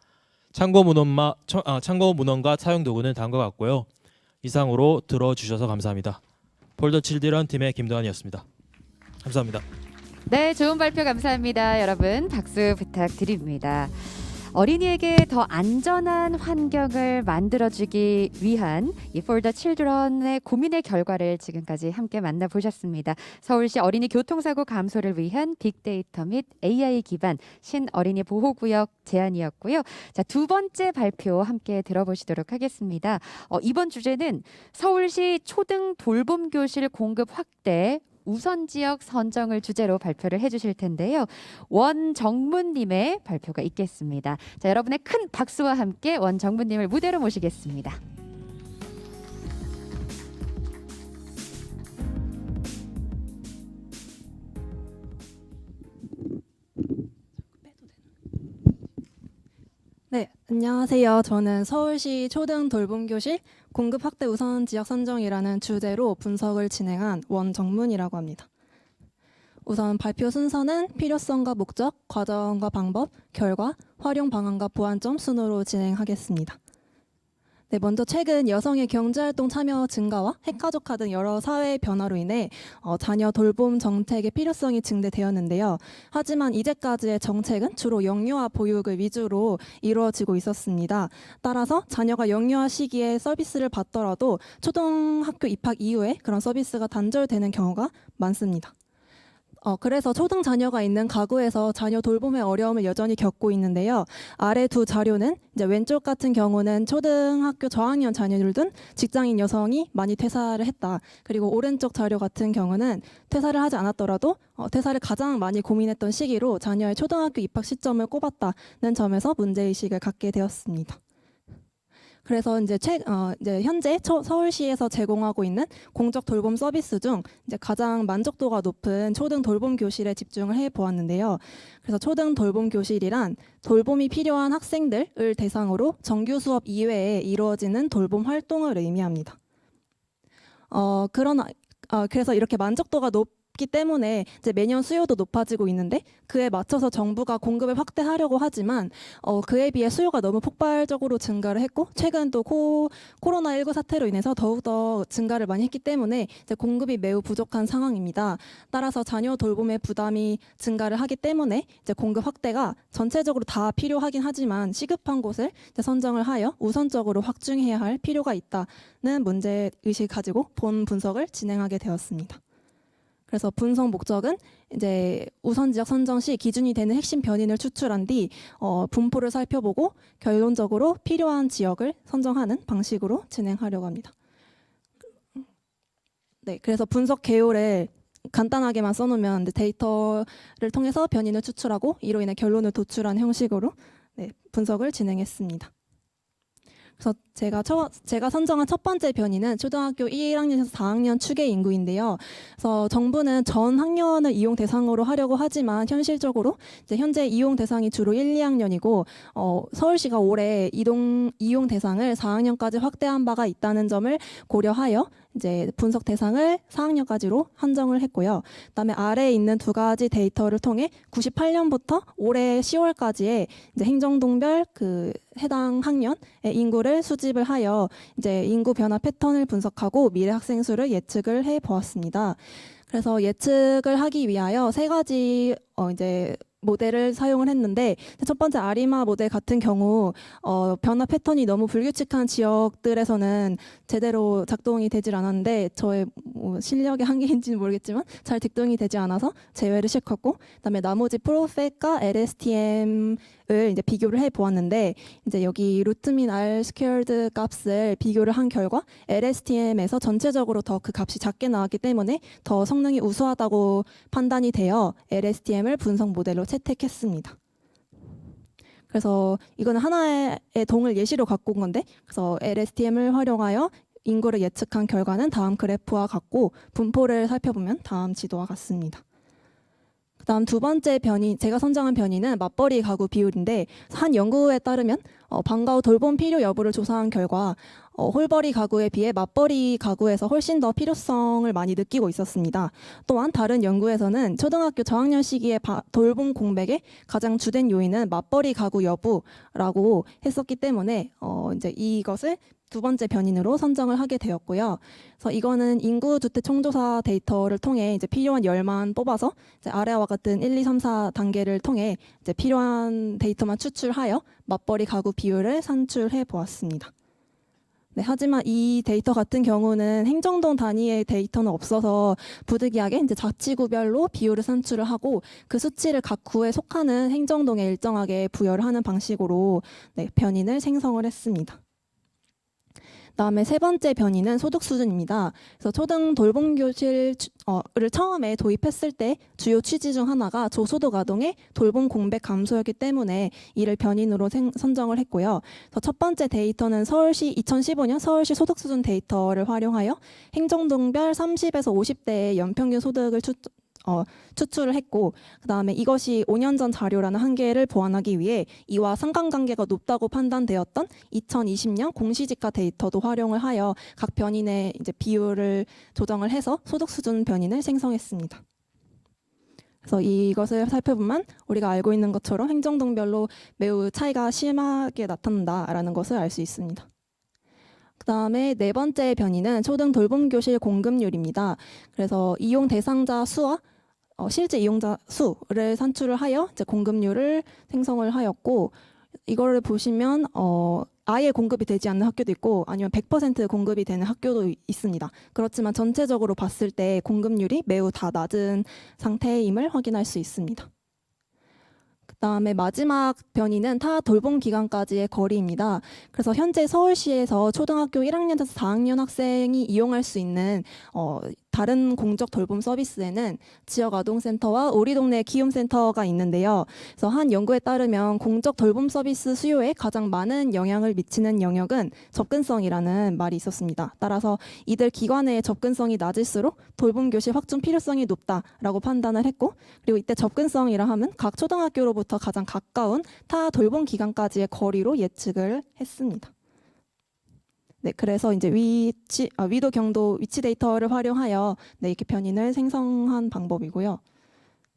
참고 문헌과 사용 도구는 다음과 같고요. 이상으로 들어주셔서 감사합니다. 폴더 칠드런 팀의 김도환이었습니다. 감사합니다. 네, 좋은 발표 감사합니다. 여러분 박수 부탁드립니다. 어린이에게 더 안전한 환경을 만들어주기 위한 이 For the Children의 고민의 결과를 지금까지 함께 만나보셨습니다. 서울시 어린이 교통사고 감소를 위한 빅데이터 및 AI 기반 신어린이 보호구역 제안이었고요. 자, 두 번째 발표 함께 들어보시도록 하겠습니다. 이번 주제는 서울시 초등 돌봄 교실 공급 확대 우선 지역 선정을 주제로 발표를 해주실 텐데요. 원정문님의 발표가 있겠습니다. 자, 여러분의 큰 박수와 함께 원정문님을 무대로 모시겠습니다. 네, 안녕하세요. 저는 서울시 초등 돌봄교실 공급 확대 우선 지역 선정이라는 주제로 분석을 진행한 원정문이라고 합니다. 우선 발표 순서는 필요성과 목적, 과정과 방법, 결과, 활용 방안과 보완점 순으로 진행하겠습니다. 네, 먼저 최근 여성의 경제활동 참여 증가와 핵가족화 등 여러 사회의 변화로 인해 자녀 돌봄 정책의 필요성이 증대되었는데요. 하지만 이제까지의 정책은 주로 영유아 보육을 위주로 이루어지고 있었습니다. 따라서 자녀가 영유아 시기에 서비스를 받더라도 초등학교 입학 이후에 그런 서비스가 단절되는 경우가 많습니다. 그래서 초등 자녀가 있는 가구에서 자녀 돌봄의 어려움을 여전히 겪고 있는데요. 아래 두 자료는 이제 왼쪽 같은 경우는 초등학교 저학년 자녀를 둔 직장인 여성이 많이 퇴사를 했다. 그리고 오른쪽 자료 같은 경우는 퇴사를 하지 않았더라도 퇴사를 가장 많이 고민했던 시기로 자녀의 초등학교 입학 시점을 꼽았다는 점에서 문제의식을 갖게 되었습니다. 그래서 이제 현재 서울시에서 제공하고 있는 공적 돌봄 서비스 중 이제 가장 만족도가 높은 초등 돌봄 교실에 집중을 해 보았는데요. 그래서 초등 돌봄 교실이란 돌봄이 필요한 학생들을 대상으로 정규 수업 이외에 이루어지는 돌봄 활동을 의미합니다. 그래서 이렇게 만족도가 높기 때문에 이제 매년 수요도 높아지고 있는데 그에 맞춰서 정부가 공급을 확대하려고 하지만 그에 비해 수요가 너무 폭발적으로 증가를 했고 최근 또 코로나19 사태로 인해서 더욱더 증가를 많이 했기 때문에 이제 공급이 매우 부족한 상황입니다. 따라서 자녀 돌봄의 부담이 증가를 하기 때문에 이제 공급 확대가 전체적으로 다 필요하긴 하지만 시급한 곳을 이제 선정을 하여 우선적으로 확충해야 할 필요가 있다는 문제의식을 가지고 본 분석을 진행하게 되었습니다. 그래서 분석 목적은 이제 우선 지역 선정 시 기준이 되는 핵심 변인을 추출한 뒤 분포를 살펴보고 결론적으로 필요한 지역을 선정하는 방식으로 진행하려고 합니다. 네, 그래서 분석 개요를 간단하게만 써놓으면 데이터를 통해서 변인을 추출하고 이로 인해 결론을 도출한 형식으로 분석을 진행했습니다. 그래서 제가 선정한 첫 번째 변이는 초등학교 1학년에서 4학년 추계 인구인데요. 그래서 정부는 전 학년을 이용 대상으로 하려고 하지만 현실적으로 이제 현재 이용 대상이 주로 1, 2학년이고 서울시가 올해 이용 대상을 4학년까지 확대한 바가 있다는 점을 고려하여 이제 분석 대상을 4학년까지로 한정을 했고요. 그다음에 아래에 있는 두 가지 데이터를 통해 98년부터 올해 10월까지의 이제 행정동별 그 해당 학년의 인구를 수집을 하여 이제 인구 변화 패턴을 분석하고 미래 학생 수를 예측을 해 보았습니다. 그래서 예측을 하기 위하여 세 가지 이제 모델을 사용을 했는데 첫 번째 아리마 모델 같은 경우 변화 패턴이 너무 불규칙한 지역들에서는 제대로 작동이 되질 않았는데 저의 실력의 한계인지는 모르겠지만 잘 득동이 되지 않아서 제외를 시켰고 그다음에 나머지 프로팻과 LSTM을 이제 비교를 해 보았는데 이제 여기 루트민 R 스퀘어드 값을 비교를 한 결과 LSTM에서 전체적으로 더 그 값이 작게 나왔기 때문에 더 성능이 우수하다고 판단이 되어 LSTM을 분석 모델로 채택했습니다. 그래서 이거는 하나의 동을 예시로 갖고 온 건데 그래서 LSTM을 활용하여 인구를 예측한 결과는 다음 그래프와 같고 분포를 살펴보면 다음 지도와 같습니다. 그다음 두 번째 변이, 제가 선정한 변이는 맞벌이 가구 비율인데 한 연구에 따르면 방과 후 돌봄 필요 여부를 조사한 결과 홀벌이 가구에 비해 맞벌이 가구에서 훨씬 더 필요성을 많이 느끼고 있었습니다. 또한 다른 연구에서는 초등학교 저학년 시기에 돌봄 공백의 가장 주된 요인은 맞벌이 가구 여부라고 했었기 때문에 이제 이것을 두 번째 변인으로 선정을 하게 되었고요. 그래서 이거는 인구 주택 총조사 데이터를 통해 이제 필요한 열만 뽑아서 이제 아래와 같은 1, 2, 3, 4 단계를 통해 이제 필요한 데이터만 추출하여 맞벌이 가구 비율을 산출해 보았습니다. 네, 하지만 이 데이터 같은 경우는 행정동 단위의 데이터는 없어서 부득이하게 이제 자치구별로 비율을 산출을 하고 그 수치를 각 구에 속하는 행정동에 일정하게 부여를 하는 방식으로 변인을 생성을 했습니다. 그다음에 세 번째 변이는 소득 수준입니다. 그래서 초등 돌봄 교실을 처음에 도입했을 때 주요 취지 중 하나가 저소득 아동의 돌봄 공백 감소였기 때문에 이를 변인으로 선정을 했고요. 그래서 첫 번째 데이터는 2015년 서울시 소득 수준 데이터를 활용하여 행정동별 30에서 50대의 연평균 소득을 추출을 했고, 그다음에 이것이 5년 전 자료라는 한계를 보완하기 위해 이와 상관관계가 높다고 판단되었던 2020년 공시지가 데이터도 활용을 하여 각 변인의 이제 비율을 조정을 해서 소득 수준 변인을 생성했습니다. 그래서 이것을 살펴보면 우리가 알고 있는 것처럼 행정동별로 매우 차이가 심하게 나타난다라는 것을 알 수 있습니다. 그다음에 네 번째 변이는 초등 돌봄교실 공급률입니다. 그래서 이용 대상자 수와 실제 이용자 수를 산출을 하여 이제 공급률을 생성을 하였고, 이거를 보시면 아예 공급이 되지 않는 학교도 있고 아니면 100% 공급이 되는 학교도 있습니다. 그렇지만 전체적으로 봤을 때 공급률이 매우 다 낮은 상태임을 확인할 수 있습니다. 그다음에 마지막 변이는 타 돌봄 기간까지의 거리입니다. 그래서 현재 서울시에서 초등학교 1학년에서 4학년 학생이 이용할 수 있는 다른 공적 돌봄 서비스에는 지역 아동센터와 우리 동네 키움센터가 있는데요. 그래서 한 연구에 따르면 공적 돌봄 서비스 수요에 가장 많은 영향을 미치는 영역은 접근성이라는 말이 있었습니다. 따라서 이들 기관의 접근성이 낮을수록 돌봄 교실 확충 필요성이 높다라고 판단을 했고, 그리고 이때 접근성이라 하면 각 초등학교로부터 가장 가까운 타 돌봄 기관까지의 거리로 예측을 했습니다. 네, 그래서 이제 위도 경도 위치 데이터를 활용하여 이렇게 변인을 생성한 방법이고요.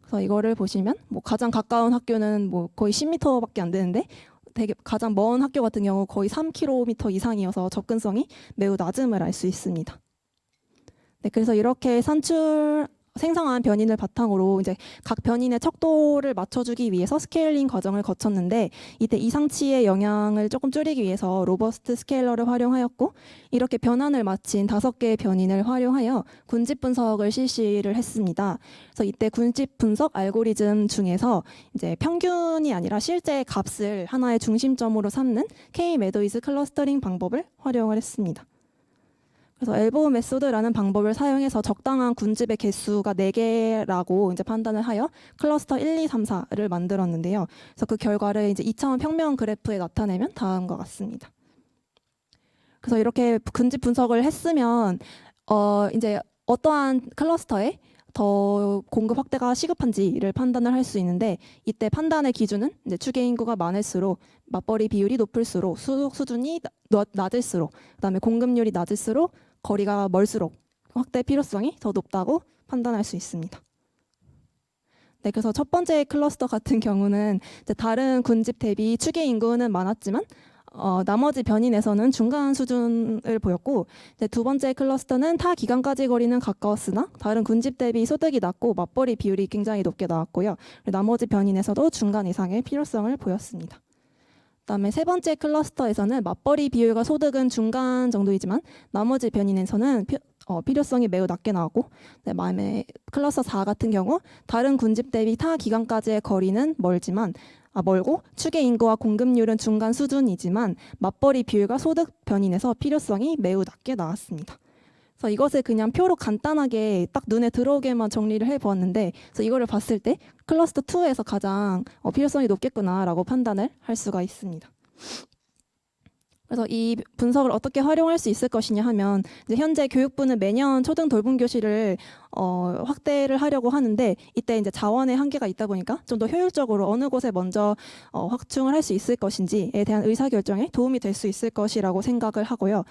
그래서 이거를 보시면 가장 가까운 학교는 거의 10m밖에 안 되는데 되게 가장 먼 학교 같은 경우 거의 3km 이상이어서 접근성이 매우 낮음을 알 수 있습니다. 네, 그래서 이렇게 생성한 변인을 바탕으로 이제 각 변인의 척도를 맞춰주기 위해서 스케일링 과정을 거쳤는데, 이때 이상치의 영향을 조금 줄이기 위해서 로버스트 스케일러를 활용하였고, 이렇게 변환을 마친 5개의 변인을 활용하여 군집 분석을 실시를 했습니다. 그래서 이때 군집 분석 알고리즘 중에서 이제 평균이 아니라 실제 값을 하나의 중심점으로 삼는 K-메도이즈 클러스터링 방법을 활용을 했습니다. 그래서 엘보우 메소드라는 방법을 사용해서 적당한 군집의 개수가 4개라고 이제 판단을 하여 클러스터 1, 2, 3, 4를 만들었는데요. 그래서 그 결과를 이제 2차원 평면 그래프에 나타내면 다음과 같습니다. 그래서 이렇게 군집 분석을 했으면 이제 어떠한 클러스터에 더 공급 확대가 시급한지를 판단을 할 수 있는데, 이때 판단의 기준은 이제 추계 인구가 많을수록 맞벌이 비율이 높을수록 소득 수준이 낮을수록, 그다음에 공급률이 낮을수록 거리가 멀수록 확대 필요성이 더 높다고 판단할 수 있습니다. 네, 그래서 첫 번째 클러스터 같은 경우는 이제 다른 군집 대비 추계 인구는 많았지만 나머지 변인에서는 중간 수준을 보였고, 이제 두 번째 클러스터는 타 기간까지 거리는 가까웠으나 다른 군집 대비 소득이 낮고 맞벌이 비율이 굉장히 높게 나왔고요. 나머지 변인에서도 중간 이상의 필요성을 보였습니다. 그다음에 세 번째 클러스터에서는 맞벌이 비율과 소득은 중간 정도이지만 나머지 변인에서는 필요성이 매우 낮게 나왔고, 마음의 클러스터 4 같은 경우 다른 군집 대비 타 기간까지의 거리는 멀고 추계 인구와 공급률은 중간 수준이지만 맞벌이 비율과 소득 변인에서 필요성이 매우 낮게 나왔습니다. 그래서 이것을 그냥 표로 간단하게 딱 눈에 들어오게만 정리를 해보았는데, 그래서 이거를 봤을 때 클러스터 2에서 가장 필요성이 높겠구나라고 판단을 할 수가 있습니다. 그래서 이 분석을 어떻게 활용할 수 있을 것이냐 하면, 이제 현재 교육부는 매년 초등 돌봄 교실을 확대를 하려고 하는데, 이때 이제 자원의 한계가 있다 보니까 좀 더 효율적으로 어느 곳에 먼저 확충을 할 수 있을 것인지에 대한 의사결정에 도움이 될 수 있을 것이라고 생각을 하고요.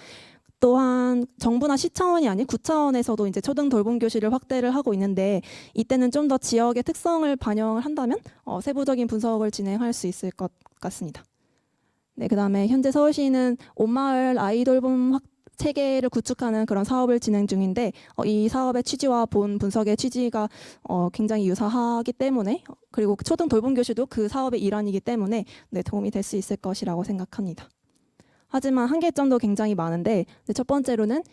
또한 정부나 시 차원이 아닌 구 차원에서도 이제 초등 돌봄 교실을 확대를 하고 있는데, 이때는 좀 더 지역의 특성을 반영을 한다면 세부적인 분석을 진행할 수 있을 것 같습니다. 네, 그다음에 현재 서울시는 온마을 아이돌봄 체계를 구축하는 그런 사업을 진행 중인데, 이 사업의 취지와 본 분석의 취지가 굉장히 유사하기 때문에, 그리고 초등 돌봄 교실도 그 사업의 일환이기 때문에 도움이 될 수 있을 것이라고 생각합니다. 하지만 한계점도 굉장히 많은데, 첫 번째로는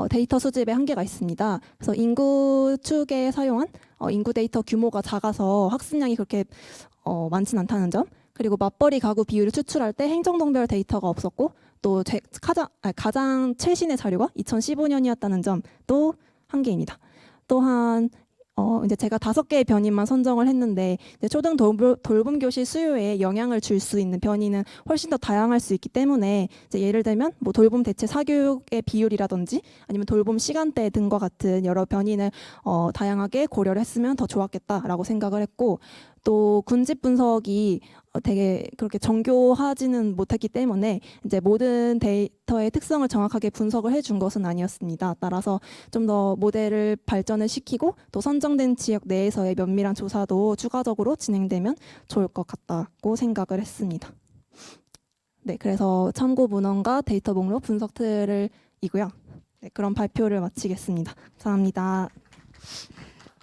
데이터 수집에 한계가 있습니다. 그래서 인구 추계에 사용한 인구 데이터 규모가 작아서 학습량이 그렇게 많진 않다는 점, 그리고 맞벌이 가구 비율을 추출할 때 행정동별 데이터가 없었고, 또 가장 최신의 자료가 2015년이었다는 점도 한계입니다. 또한 이제 제가 5개의 변이만 선정을 했는데 이제 초등 돌봄 교실 수요에 영향을 줄 수 있는 변이는 훨씬 더 다양할 수 있기 때문에 이제 예를 들면 뭐 돌봄 대체 사교육의 비율이라든지 아니면 돌봄 시간대 등과 같은 여러 변이를 다양하게 고려를 했으면 더 좋았겠다라고 생각을 했고, 또 군집 분석이 되게 그렇게 정교하지는 못했기 때문에 이제 모든 데이터의 특성을 정확하게 분석을 해준 것은 아니었습니다. 따라서 좀 더 모델을 발전을 시키고 또 선정된 지역 내에서의 면밀한 조사도 추가적으로 진행되면 좋을 것 같다고 생각을 했습니다. 네, 그래서 참고 문헌과 데이터 목록 분석 틀이고요. 네, 그럼 발표를 마치겠습니다. 감사합니다.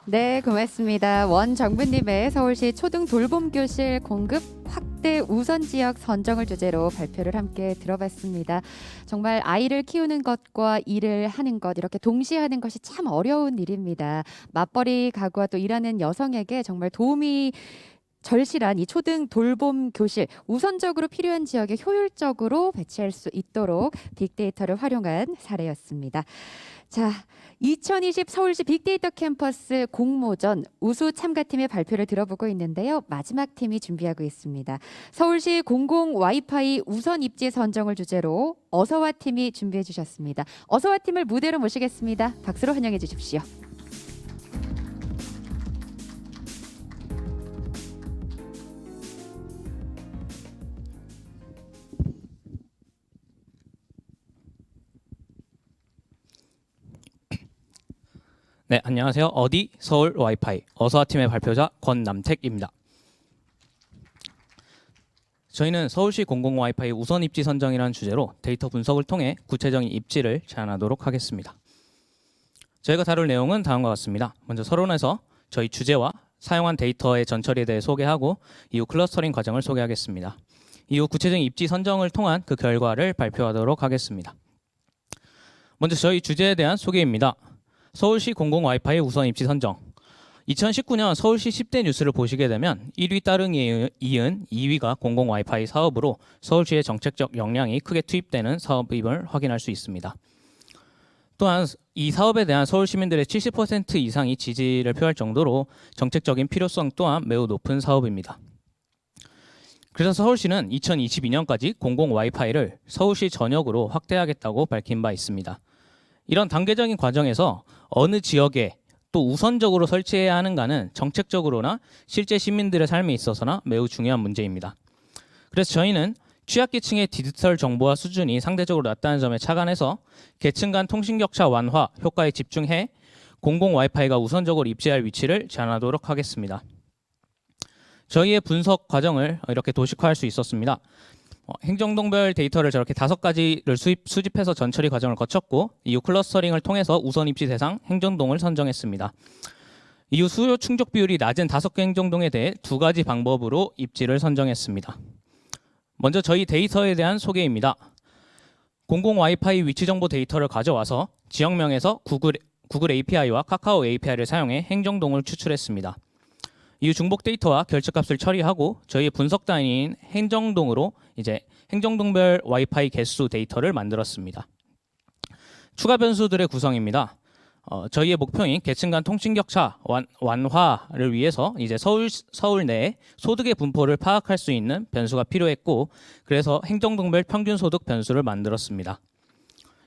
네, 고맙습니다. 원정부님의 서울시 초등 돌봄 교실 공급 확대 우선 지역 선정을 주제로 발표를 함께 들어봤습니다. 정말 아이를 키우는 것과 일을 하는 것 이렇게 동시에 하는 것이 참 어려운 일입니다. 맞벌이 가구와 또 일하는 여성에게 정말 도움이 절실한 이 초등 돌봄 교실 우선적으로 필요한 지역에 효율적으로 배치할 수 있도록 빅데이터를 활용한 사례였습니다. 자, 2020 서울시 빅데이터 캠퍼스 공모전 우수 참가팀의 발표를 들어보고 있는데요. 마지막 팀이 준비하고 있습니다. 서울시 공공 와이파이 우선 입지 선정을 주제로 어서와 팀이 준비해 주셨습니다. 어서와 팀을 무대로 모시겠습니다. 박수로 환영해 주십시오. 네, 안녕하세요. 어디 서울 와이파이 어서와 팀의 발표자 권남택입니다. 저희는 서울시 공공 와이파이 우선 입지 선정이라는 주제로 데이터 분석을 통해 구체적인 입지를 제안하도록 하겠습니다. 저희가 다룰 내용은 다음과 같습니다. 먼저 서론에서 저희 주제와 사용한 데이터의 전처리에 대해 소개하고 이후 클러스터링 과정을 소개하겠습니다. 이후 구체적인 입지 선정을 통한 그 결과를 발표하도록 하겠습니다. 먼저 저희 주제에 대한 소개입니다. 서울시 공공 와이파이 우선 입지 선정. 2019년 서울시 10대 뉴스를 보시게 되면 1위 따릉이에 이은 2위가 공공 와이파이 사업으로 서울시의 정책적 역량이 크게 투입되는 사업임을 확인할 수 있습니다. 또한 이 사업에 대한 서울 시민들의 70% 이상이 지지를 표할 정도로 정책적인 필요성 또한 매우 높은 사업입니다. 그래서 서울시는 2022년까지 공공 와이파이를 서울시 전역으로 확대하겠다고 밝힌 바 있습니다. 이런 단계적인 과정에서 어느 지역에 또 우선적으로 설치해야 하는가는 정책적으로나 실제 시민들의 삶에 있어서나 매우 중요한 문제입니다. 그래서 저희는 취약계층의 디지털 정보화 수준이 상대적으로 낮다는 점에 착안해서 계층 간 통신 격차 완화 효과에 집중해 공공 와이파이가 우선적으로 입지할 위치를 제안하도록 하겠습니다. 저희의 분석 과정을 이렇게 도식화할 수 있었습니다. 행정동별 데이터를 저렇게 5가지를 수집해서 전처리 과정을 거쳤고 이후 클러스터링을 통해서 우선 입지 대상 행정동을 선정했습니다. 이후 수요 충족 비율이 낮은 5개 행정동에 대해 2가지 방법으로 입지를 선정했습니다. 먼저 저희 데이터에 대한 소개입니다. 공공 와이파이 위치 정보 데이터를 가져와서 지역명에서 구글 API와 카카오 API를 사용해 행정동을 추출했습니다. 이후 중복 데이터와 결측값을 처리하고 저희의 분석 단위인 행정동으로 이제 행정동별 와이파이 개수 데이터를 만들었습니다. 추가 변수들의 구성입니다. 저희의 목표인 계층 간 통신 격차 완화를 위해서 이제 서울 내에 소득의 분포를 파악할 수 있는 변수가 필요했고 그래서 행정동별 평균 소득 변수를 만들었습니다.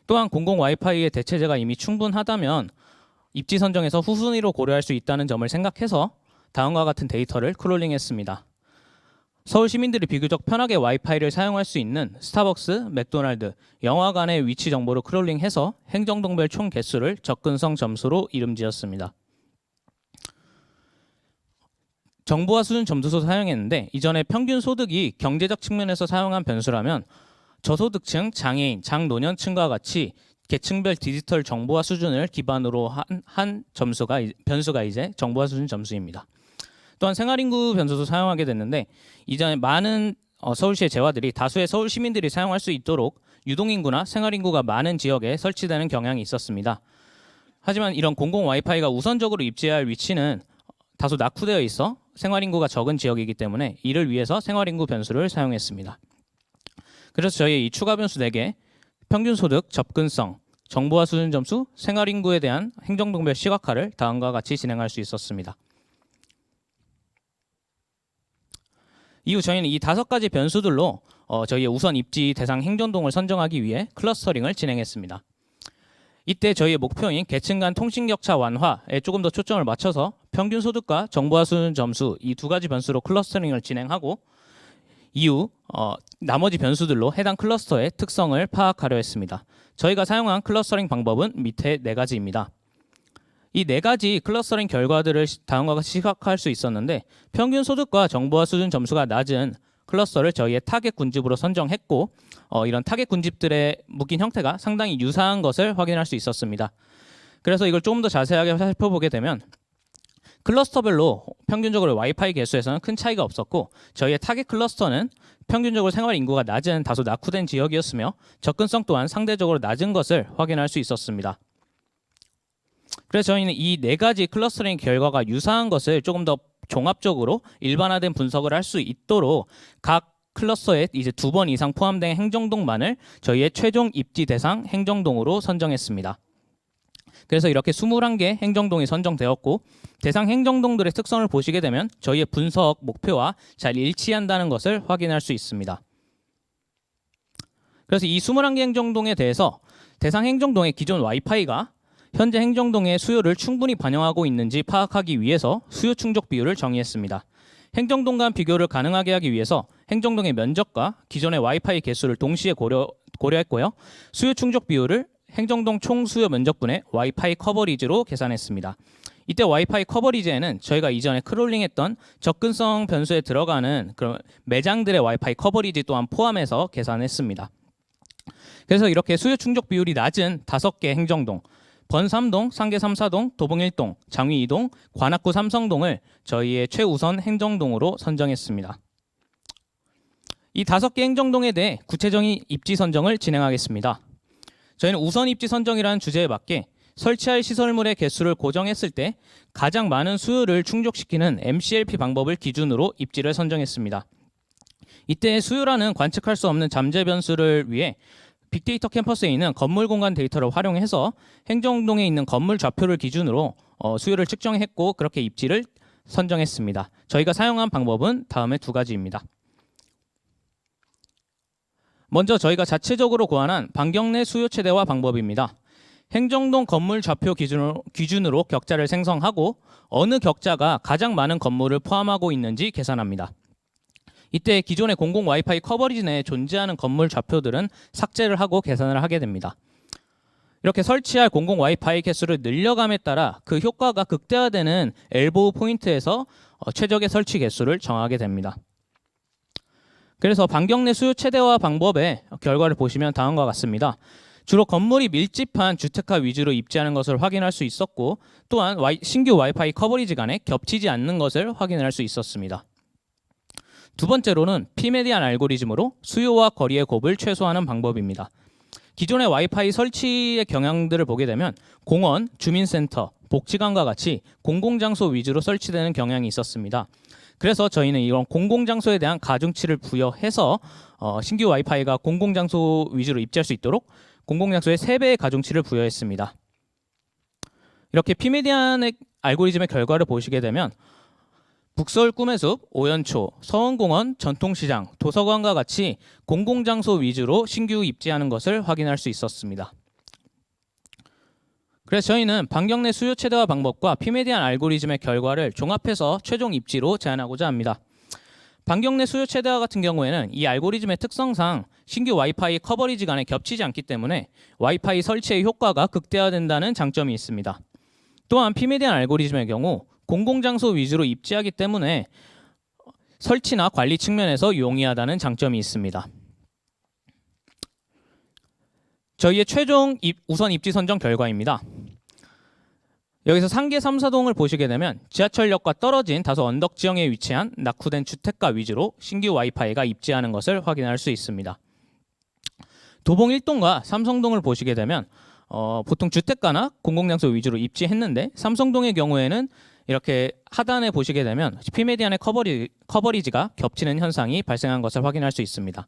또한 공공 와이파이의 대체제가 이미 충분하다면 입지 선정에서 후순위로 고려할 수 있다는 점을 생각해서 다음과 같은 데이터를 크롤링했습니다. 서울 시민들이 비교적 편하게 와이파이를 사용할 수 있는 스타벅스, 맥도날드, 영화관의 위치 정보를 크롤링해서 행정동별 총 개수를 접근성 점수로 이름지었습니다. 정보화 수준 점수도 사용했는데 이전에 평균 소득이 경제적 측면에서 사용한 변수라면 저소득층, 장애인, 장노년층과 같이 계층별 디지털 정보화 수준을 기반으로 한 변수가 이제 정보화 수준 점수입니다. 또한 생활인구 변수도 사용하게 됐는데 이전에 많은 서울시의 재화들이 다수의 서울 시민들이 사용할 수 있도록 유동인구나 생활인구가 많은 지역에 설치되는 경향이 있었습니다. 하지만 이런 공공 와이파이가 우선적으로 입지해야 할 위치는 다소 낙후되어 있어 생활인구가 적은 지역이기 때문에 이를 위해서 생활인구 변수를 사용했습니다. 그래서 저희 이 추가 변수 4개, 평균소득, 접근성, 정보화 수준 점수, 생활인구에 대한 행정동별 시각화를 다음과 같이 진행할 수 있었습니다. 이후 저희는 이 5가지 변수들로 저희의 우선 입지 대상 행정동을 선정하기 위해 클러스터링을 진행했습니다. 이때 저희의 목표인 계층 간 통신 격차 완화에 조금 더 초점을 맞춰서 평균 소득과 정보화 수준 점수 이 2가지 변수로 클러스터링을 진행하고 이후 나머지 변수들로 해당 클러스터의 특성을 파악하려 했습니다. 저희가 사용한 클러스터링 방법은 밑에 4가지입니다. 이 4가지 클러스터링 결과들을 다음과 같이 시각화할 수 있었는데 평균 소득과 정보화 수준 점수가 낮은 클러스터를 저희의 타겟 군집으로 선정했고 이런 타겟 군집들의 묶인 형태가 상당히 유사한 것을 확인할 수 있었습니다. 그래서 이걸 조금 더 자세하게 살펴보게 되면 클러스터별로 평균적으로 와이파이 개수에서는 큰 차이가 없었고 저희의 타겟 클러스터는 평균적으로 생활 인구가 낮은 다소 낙후된 지역이었으며 접근성 또한 상대적으로 낮은 것을 확인할 수 있었습니다. 그래서 저희는 이 4가지 클러스터링 결과가 유사한 것을 조금 더 종합적으로 일반화된 분석을 할 수 있도록 각 클러스터에 이제 2번 이상 포함된 행정동만을 저희의 최종 입지 대상 행정동으로 선정했습니다. 그래서 이렇게 21개 행정동이 선정되었고 대상 행정동들의 특성을 보시게 되면 저희의 분석 목표와 잘 일치한다는 것을 확인할 수 있습니다. 그래서 이 21개 행정동에 대해서 대상 행정동의 기존 와이파이가 현재 행정동의 수요를 충분히 반영하고 있는지 파악하기 위해서 수요 충족 비율을 정의했습니다. 행정동 간 비교를 가능하게 하기 위해서 행정동의 면적과 기존의 와이파이 개수를 동시에 고려했고요. 수요 충족 비율을 행정동 총 수요 면적분의 와이파이 커버리지로 계산했습니다. 이때 와이파이 커버리지에는 저희가 이전에 크롤링했던 접근성 변수에 들어가는 그런 매장들의 와이파이 커버리지 또한 포함해서 계산했습니다. 그래서 이렇게 수요 충족 비율이 낮은 5개 행정동 번삼동, 상계 3사동, 도봉 1동, 장위 2동, 관악구 삼성동을 저희의 최우선 행정동으로 선정했습니다. 이 5개 행정동에 대해 구체적인 입지 선정을 진행하겠습니다. 저희는 우선 입지 선정이라는 주제에 맞게 설치할 시설물의 개수를 고정했을 때 가장 많은 수요를 충족시키는 MCLP 방법을 기준으로 입지를 선정했습니다. 이때 수요라는 관측할 수 없는 잠재 변수를 위해 빅데이터 캠퍼스에 있는 건물 공간 데이터를 활용해서 행정동에 있는 건물 좌표를 기준으로 수요를 측정했고 그렇게 입지를 선정했습니다. 저희가 사용한 방법은 다음의 2가지입니다. 먼저 저희가 자체적으로 고안한 반경 내 수요 최대화 방법입니다. 행정동 건물 좌표 기준으로 격자를 생성하고 어느 격자가 가장 많은 건물을 포함하고 있는지 계산합니다. 이때 기존의 공공 와이파이 커버리지 내에 존재하는 건물 좌표들은 삭제를 하고 계산을 하게 됩니다. 이렇게 설치할 공공 와이파이 개수를 늘려감에 따라 그 효과가 극대화되는 엘보우 포인트에서 최적의 설치 개수를 정하게 됩니다. 그래서 반경 내 수요 최대화 방법의 결과를 보시면 다음과 같습니다. 주로 건물이 밀집한 주택가 위주로 입지하는 것을 확인할 수 있었고 또한 신규 와이파이 커버리지 간에 겹치지 않는 것을 확인할 수 있었습니다. 2번째로는 피메디안 알고리즘으로 수요와 거리의 곱을 최소화하는 방법입니다. 기존의 와이파이 설치의 경향들을 보게 되면 공원, 주민센터, 복지관과 같이 공공장소 위주로 설치되는 경향이 있었습니다. 그래서 저희는 이런 공공장소에 대한 가중치를 부여해서 신규 와이파이가 공공장소 위주로 입지할 수 있도록 공공장소의 3배의 가중치를 부여했습니다. 이렇게 피메디안의 알고리즘의 결과를 보시게 되면 북서울 꿈의숲, 오연초, 서원공원, 전통시장, 도서관과 같이 공공장소 위주로 신규 입지하는 것을 확인할 수 있었습니다. 그래서 저희는 반경 내 수요 최대화 방법과 피메디안 알고리즘의 결과를 종합해서 최종 입지로 제안하고자 합니다. 반경 내 수요 최대화 같은 경우에는 이 알고리즘의 특성상 신규 와이파이 커버리지 간에 겹치지 않기 때문에 와이파이 설치의 효과가 극대화된다는 장점이 있습니다. 또한 피메디안 알고리즘의 경우 공공장소 위주로 입지하기 때문에 설치나 관리 측면에서 용이하다는 장점이 있습니다. 저희의 최종 우선 입지 선정 결과입니다. 여기서 상계 3사동을 보시게 되면 지하철역과 떨어진 다소 언덕 지형에 위치한 낙후된 주택가 위주로 신규 와이파이가 입지하는 것을 확인할 수 있습니다. 도봉 1동과 삼성동을 보시게 되면 보통 주택가나 공공장소 위주로 입지했는데 삼성동의 경우에는 이렇게 하단에 보시게 되면 피메디안의 커버리지가 겹치는 현상이 발생한 것을 확인할 수 있습니다.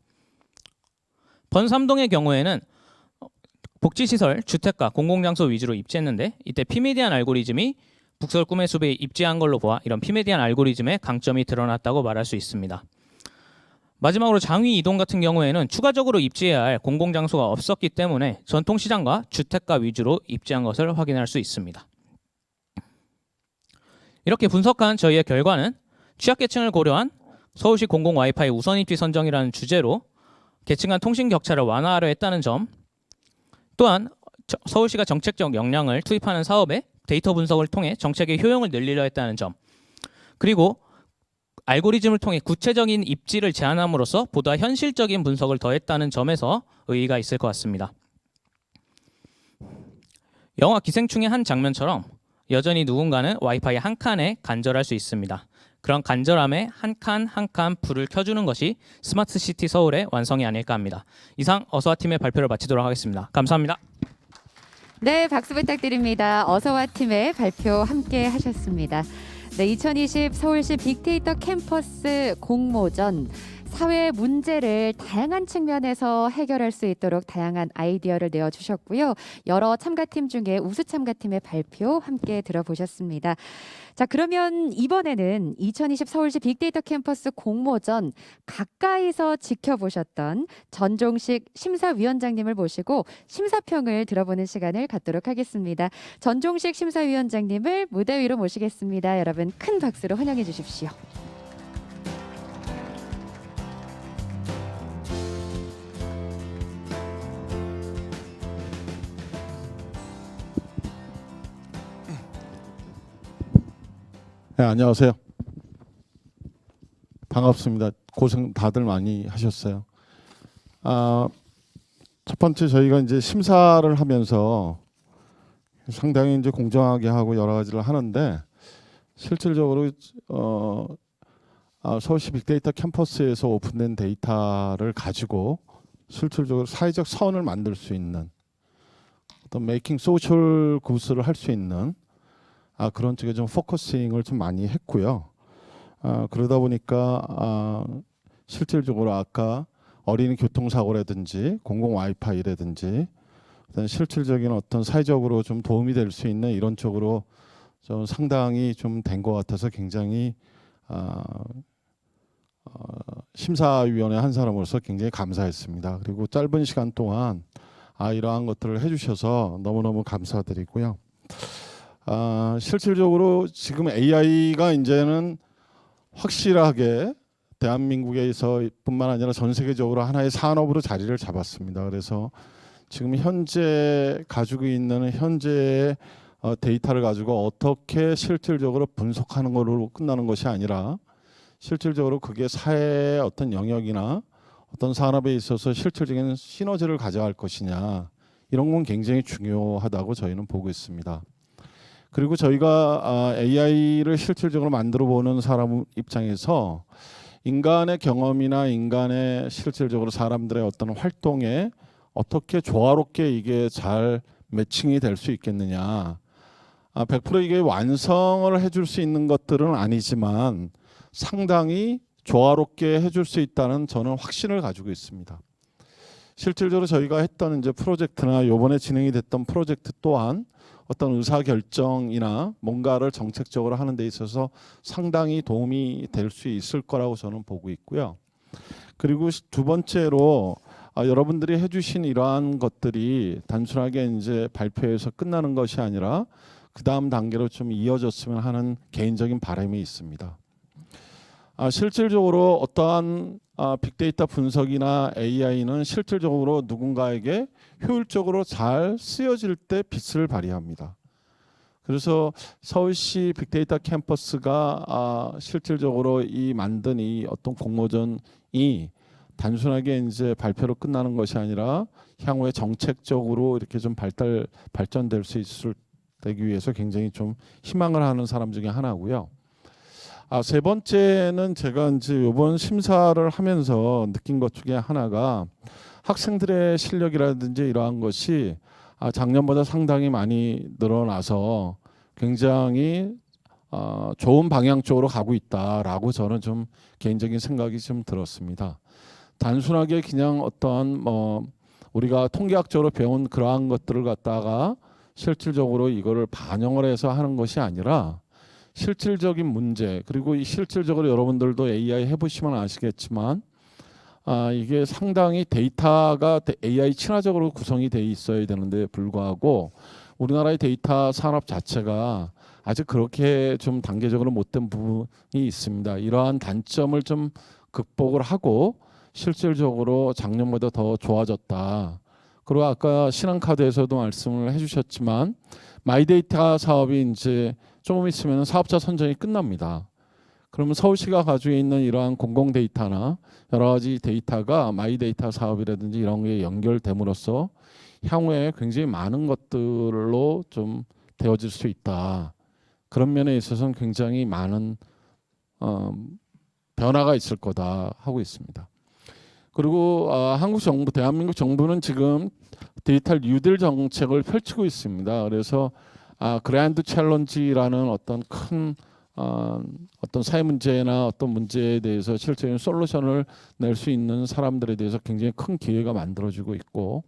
번삼동의 경우에는 복지시설, 주택가, 공공장소 위주로 입지했는데 이때 피메디안 알고리즘이 북서울 꿈의 숲에 입지한 걸로 보아 이런 피메디안 알고리즘의 강점이 드러났다고 말할 수 있습니다. 마지막으로 장위 이동 같은 경우에는 추가적으로 입지해야 할 공공장소가 없었기 때문에 전통시장과 주택가 위주로 입지한 것을 확인할 수 있습니다. 이렇게 분석한 저희의 결과는 취약계층을 고려한 서울시 공공 와이파이 우선 입지 선정이라는 주제로 계층 간 통신 격차를 완화하려 했다는 점, 또한 서울시가 정책적 역량을 투입하는 사업에 데이터 분석을 통해 정책의 효용을 늘리려 했다는 점, 그리고 알고리즘을 통해 구체적인 입지를 제안함으로써 보다 현실적인 분석을 더했다는 점에서 의의가 있을 것 같습니다. 영화 기생충의 한 장면처럼 여전히 누군가는 와이파이 한 칸에 간절할 수 있습니다. 그런 간절함에 한 칸 한 칸 불을 켜주는 것이 스마트시티 서울의 완성이 아닐까 합니다. 이상 어서와 팀의 발표를 마치도록 하겠습니다. 감사합니다. 네, 박수 부탁드립니다. 어서와 팀의 발표 함께 하셨습니다. 네, 2020 서울시 빅데이터 캠퍼스 공모전 사회 문제를 다양한 측면에서 해결할 수 있도록 다양한 아이디어를 내어주셨고요. 여러 참가팀 중에 우수 참가팀의 발표 함께 들어보셨습니다. 자, 그러면 이번에는 2020 서울시 빅데이터 캠퍼스 공모전 가까이서 지켜보셨던 전종식 심사위원장님을 모시고 심사평을 들어보는 시간을 갖도록 하겠습니다. 전종식 심사위원장님을 무대 위로 모시겠습니다. 여러분 큰 박수로 환영해 주십시오. 네, 안녕하세요. 반갑습니다. 고생 다들 많이 하셨어요. 첫 번째 저희가 이제 심사를 하면서 상당히 이제 공정하게 하고 여러 가지를 하는데 실질적으로 서울시 빅데이터 캠퍼스에서 오픈된 데이터를 가지고 실질적으로 사회적 선을 만들 수 있는 어떤 메이킹 소셜 굿을 할 수 있는 그런 쪽에 좀 포커싱을 좀 많이 했고요. 그러다 보니까 실질적으로 아까 어린이 교통사고라든지 공공 와이파이라든지 실질적인 어떤 사회적으로 좀 도움이 될 수 있는 이런 쪽으로 좀 상당히 좀 된 것 같아서 굉장히 심사위원회 한 사람으로서 굉장히 감사했습니다. 그리고 짧은 시간 동안 이러한 것들을 해주셔서 너무너무 감사드리고요. 실질적으로 지금 AI가 이제는 확실하게 대한민국에서 뿐만 아니라 전 세계적으로 하나의 산업으로 자리를 잡았습니다. 그래서 지금 현재 가지고 있는 현재의 데이터를 가지고 어떻게 실질적으로 분석하는 걸로 끝나는 것이 아니라 실질적으로 그게 사회의 어떤 영역이나 어떤 산업에 있어서 실질적인 시너지를 가져갈 것이냐 이런 건 굉장히 중요하다고 저희는 보고 있습니다. 그리고 저희가 AI를 실질적으로 만들어 보는 사람 입장에서 인간의 경험이나 인간의 실질적으로 사람들의 어떤 활동에 어떻게 조화롭게 이게 잘 매칭이 될 수 있겠느냐. 100% 이게 완성을 해줄 수 있는 것들은 아니지만 상당히 조화롭게 해줄 수 있다는 저는 확신을 가지고 있습니다. 실질적으로 저희가 했던 이제 프로젝트나 이번에 진행이 됐던 프로젝트 또한 어떤 의사결정이나 뭔가를 정책적으로 하는 데 있어서 상당히 도움이 될 수 있을 거라고 저는 보고 있고요. 그리고 두 번째로 여러분들이 해주신 이러한 것들이 단순하게 이제 발표에서 끝나는 것이 아니라 그 다음 단계로 좀 이어졌으면 하는 개인적인 바람이 있습니다. 실질적으로 어떠한 빅데이터 분석이나 AI는 실질적으로 누군가에게 효율적으로 잘 쓰여질 때 빛을 발휘합니다. 그래서 서울시 빅데이터 캠퍼스가 실질적으로 만든 이 어떤 공모전이 단순하게 이제 발표로 끝나는 것이 아니라 향후에 정책적으로 이렇게 좀 발전될 수 되기 위해서 굉장히 좀 희망을 하는 사람 중에 하나고요. 세 번째는 제가 이제 이번 심사를 하면서 느낀 것 중에 하나가 학생들의 실력이라든지 이러한 것이 작년보다 상당히 많이 늘어나서 굉장히 좋은 방향 쪽으로 가고 있다라고 저는 좀 개인적인 생각이 좀 들었습니다. 단순하게 그냥 어떠한 우리가 통계학적으로 배운 그러한 것들을 갖다가 실질적으로 이거를 반영을 해서 하는 것이 아니라 실질적인 문제, 그리고 이 실질적으로 여러분들도 AI 해보시면 아시겠지만 이게 상당히 데이터가 AI 친화적으로 구성이 돼 있어야 되는데 불구하고 우리나라의 데이터 산업 자체가 아직 그렇게 좀 단계적으로 못된 부분이 있습니다. 이러한 단점을 좀 극복을 하고 실질적으로 작년보다 더 좋아졌다. 그리고 아까 신한카드에서도 말씀을 해주셨지만 마이데이터 사업이 이제 조금 있으면 사업자 선정이 끝납니다. 그러면 서울시가 가지고 있는 이러한 공공 데이터나 여러 가지 데이터가 마이데이터 사업이라든지 이런 게 연결됨으로써 향후에 굉장히 많은 것들로 좀 되어질 수 있다. 그런 면에 있어서는 굉장히 많은 변화가 있을 거다 하고 있습니다. 그리고 한국 정부, 대한민국 정부는 지금 디지털 뉴딜 정책을 펼치고 있습니다. 그래서 그랜드 챌린지라는 어떤 큰 어떤 사회 문제나 어떤 문제에 대해서 실제적인 솔루션을 낼 수 있는 사람들에 대해서 굉장히 큰 기회가 만들어지고 있고,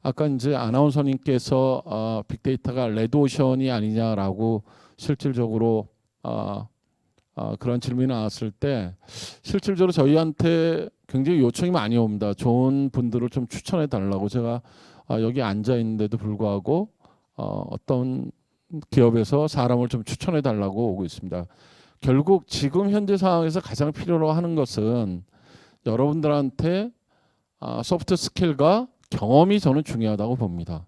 아까 이제 아나운서님께서 빅데이터가 레드오션이 아니냐라고 실질적으로 그런 질문이 나왔을 때 실질적으로 저희한테 굉장히 요청이 많이 옵니다. 좋은 분들을 좀 추천해 달라고. 제가 여기 앉아 있는데도 불구하고 어떤 기업에서 사람을 좀 추천해 달라고 오고 있습니다. 결국 지금 현재 상황에서 가장 필요로 하는 것은 여러분들한테 소프트 스킬과 경험이 저는 중요하다고 봅니다.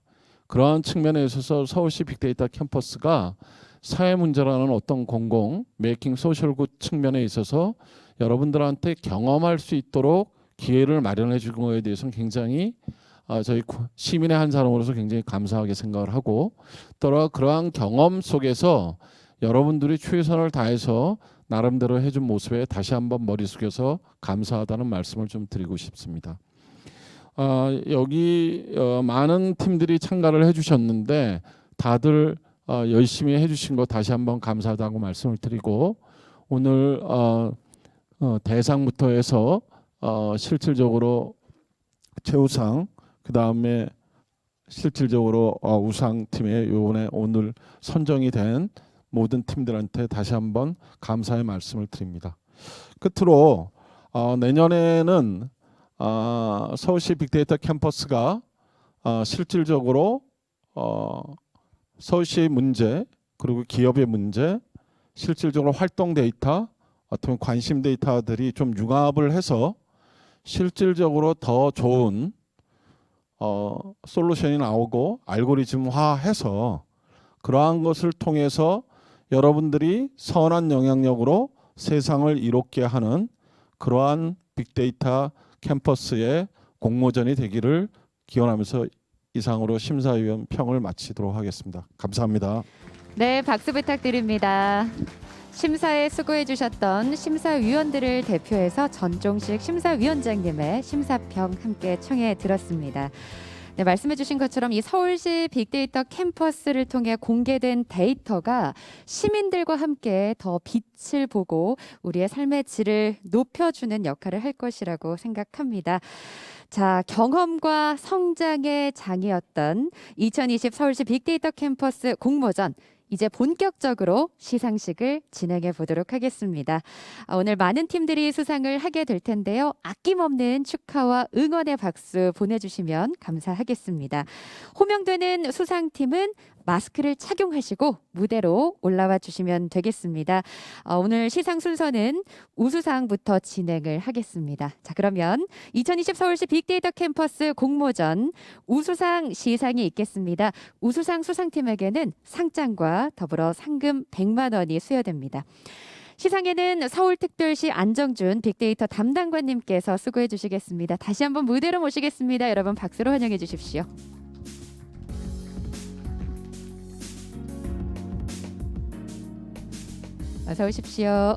그러한 측면에 있어서 서울시 빅데이터 캠퍼스가 사회 문제라는 어떤 공공 메이킹 소셜 굿 측면에 있어서 여러분들한테 경험할 수 있도록 기회를 마련해 준 거에 대해서는 굉장히 저희 시민의 한 사람으로서 굉장히 감사하게 생각을 하고, 또 그러한 경험 속에서 여러분들이 최선을 다해서 나름대로 해준 모습에 다시 한번 머리 숙여서 감사하다는 말씀을 좀 드리고 싶습니다. 여기 많은 팀들이 참가를 해주셨는데 다들 열심히 해주신 거 다시 한번 감사하다고 말씀을 드리고, 오늘 대상부터 해서 실질적으로 최우상, 그 다음에 실질적으로 우상팀에 이번에 오늘 선정이 된 모든 팀들한테 다시 한번 감사의 말씀을 드립니다. 끝으로 내년에는 서울시 빅데이터 캠퍼스가 실질적으로 서울시의 문제, 그리고 기업의 문제, 실질적으로 활동 데이터, 어떤 관심 데이터들이 좀 융합을 해서 실질적으로 더 좋은 솔루션이 나오고 알고리즘화해서 그러한 것을 통해서 여러분들이 선한 영향력으로 세상을 이롭게 하는 그러한 빅데이터 캠퍼스의 공모전이 되기를 기원하면서 이상으로 심사위원 평을 마치도록 하겠습니다. 감사합니다. 네, 박수 부탁드립니다. 심사에 수고해 주셨던 심사위원들을 대표해서 전종식 심사위원장님의 심사평 함께 청해 들었습니다. 네, 말씀해 주신 것처럼 이 서울시 빅데이터 캠퍼스를 통해 공개된 데이터가 시민들과 함께 더 빛을 보고 우리의 삶의 질을 높여주는 역할을 할 것이라고 생각합니다. 자, 경험과 성장의 장이었던 2020 서울시 빅데이터 캠퍼스 공모전, 이제 본격적으로 시상식을 진행해 보도록 하겠습니다. 오늘 많은 팀들이 수상을 하게 될 텐데요. 아낌없는 축하와 응원의 박수 보내주시면 감사하겠습니다. 호명되는 수상팀은 마스크를 착용하시고 무대로 올라와 주시면 되겠습니다. 오늘 시상 순서는 우수상부터 진행을 하겠습니다. 자, 그러면 2020 서울시 빅데이터 캠퍼스 공모전 우수상 시상이 있겠습니다. 우수상 수상팀에게는 상장과 더불어 상금 100만 원이 수여됩니다. 시상에는 서울특별시 안정준 빅데이터 담당관님께서 수고해 주시겠습니다. 다시 한번 무대로 모시겠습니다. 여러분 박수로 환영해 주십시오. 어서 오십시오.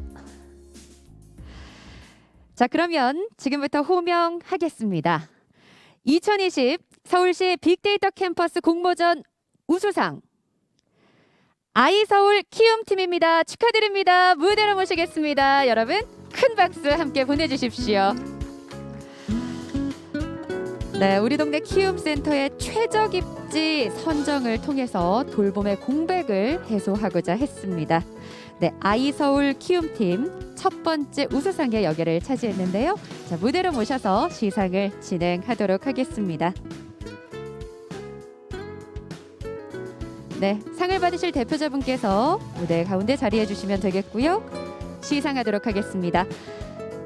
자, 그러면 지금부터 호명하겠습니다. 2020 서울시 빅데이터 캠퍼스 공모전 우수상 아이서울 키움팀입니다. 축하드립니다. 무대로 모시겠습니다. 여러분 큰 박수 함께 보내주십시오. 네, 우리 동네 키움센터의 최적 입지 선정을 통해서 돌봄의 공백을 해소하고자 했습니다. 네, 아이서울 키움팀 첫 번째 우수상의 여기를 차지했는데요. 자, 무대로 모셔서 시상을 진행하도록 하겠습니다. 네, 상을 받으실 대표자분께서 무대 가운데 자리해 주시면 되겠고요. 시상하도록 하겠습니다.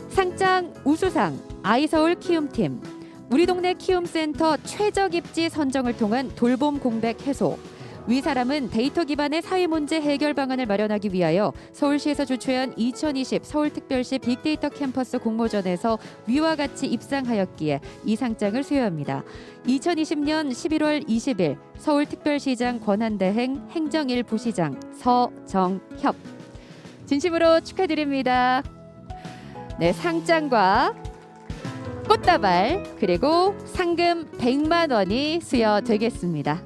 상장 우수상 아이서울 키움팀 우리 동네 키움센터 최적 입지 선정을 통한 돌봄 공백 해소. 위 사람은 데이터 기반의 사회 문제 해결 방안을 마련하기 위하여 서울시에서 주최한 2020 서울특별시 빅데이터 캠퍼스 공모전에서 위와 같이 입상하였기에 이 상장을 수여합니다. 2020년 11월 20일 서울특별시장 권한대행 행정일 부시장 서정협 진심으로 축하드립니다. 네, 상장과 꽃다발 그리고 상금 100만 원이 수여되겠습니다.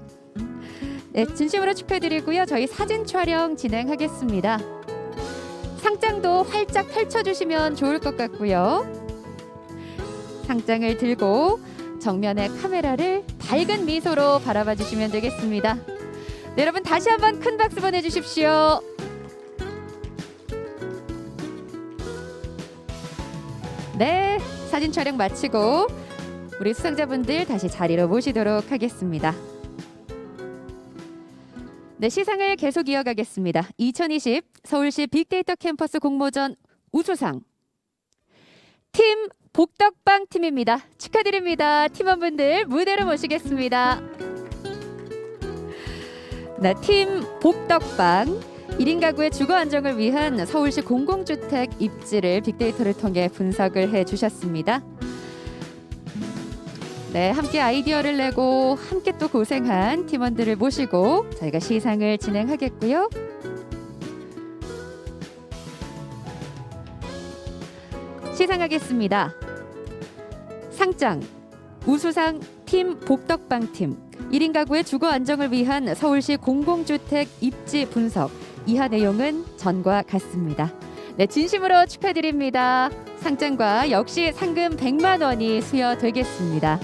네, 진심으로 축하드리고요. 저희 사진 촬영 진행하겠습니다. 상장도 활짝 펼쳐주시면 좋을 것 같고요. 상장을 들고 정면에 카메라를 밝은 미소로 바라봐 주시면 되겠습니다. 네, 여러분 다시 한번 큰 박수 보내주십시오. 네, 사진 촬영 마치고 우리 수상자분들 다시 자리로 모시도록 하겠습니다. 네, 시상을 계속 이어가겠습니다. 2020 서울시 빅데이터 캠퍼스 공모전 우수상 팀 복덕방 팀입니다. 축하드립니다. 팀원분들 무대로 모시겠습니다. 네, 팀 복덕방 1인 가구의 주거 안정을 위한 서울시 공공주택 입지를 빅데이터를 통해 분석을 해주셨습니다. 네, 함께 아이디어를 내고 함께 또 고생한 팀원들을 모시고 저희가 시상을 진행하겠고요. 시상하겠습니다. 상장 우수상 팀 복덕방팀 1인 가구의 주거 안정을 위한 서울시 공공주택 입지 분석 이하 내용은 전과 같습니다. 네, 진심으로 축하드립니다. 상장과 역시 상금 100만 원이 수여되겠습니다.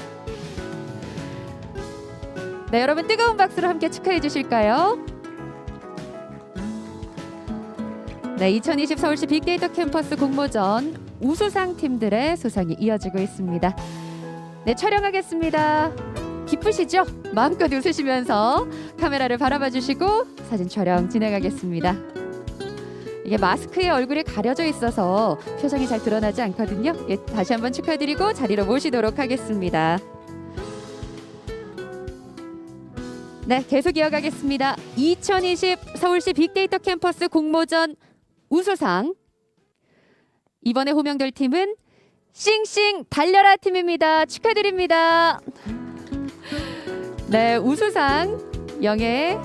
네, 여러분 뜨거운 박수로 함께 축하해 주실까요? 네, 2020 서울시 빅데이터 캠퍼스 공모전 우수상 팀들의 수상이 이어지고 있습니다. 네, 촬영하겠습니다. 기쁘시죠? 마음껏 웃으시면서 카메라를 바라봐 주시고 사진 촬영 진행하겠습니다. 이게 마스크에 얼굴이 가려져 있어서 표정이 잘 드러나지 않거든요. 예, 다시 한번 축하드리고 자리로 모시도록 하겠습니다. 네, 계속 이어가겠습니다. 2020 서울시 빅데이터 캠퍼스 공모전 우수상 이번에 호명될 팀은 싱싱 달려라 팀입니다. 축하드립니다. 네, 우수상 영예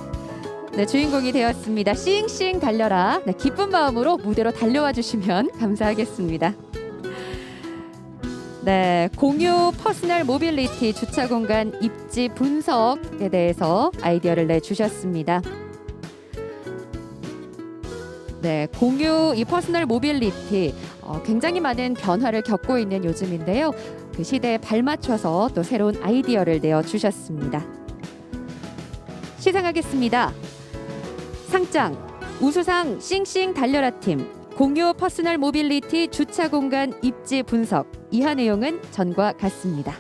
네, 주인공이 되었습니다. 싱싱 달려라. 네, 기쁜 마음으로 무대로 달려와 주시면 감사하겠습니다. 네, 공유 퍼스널 모빌리티 주차 공간 입지 분석에 대해서 아이디어를 내주셨습니다. 네, 공유 이 퍼스널 모빌리티 굉장히 많은 변화를 겪고 있는 요즘인데요. 그 시대에 발맞춰서 또 새로운 아이디어를 내어주셨습니다. 시상하겠습니다. 상장 우수상 싱싱 달려라 팀 공유 퍼스널 모빌리티 주차 공간 입지 분석 이하 내용은 전과 같습니다.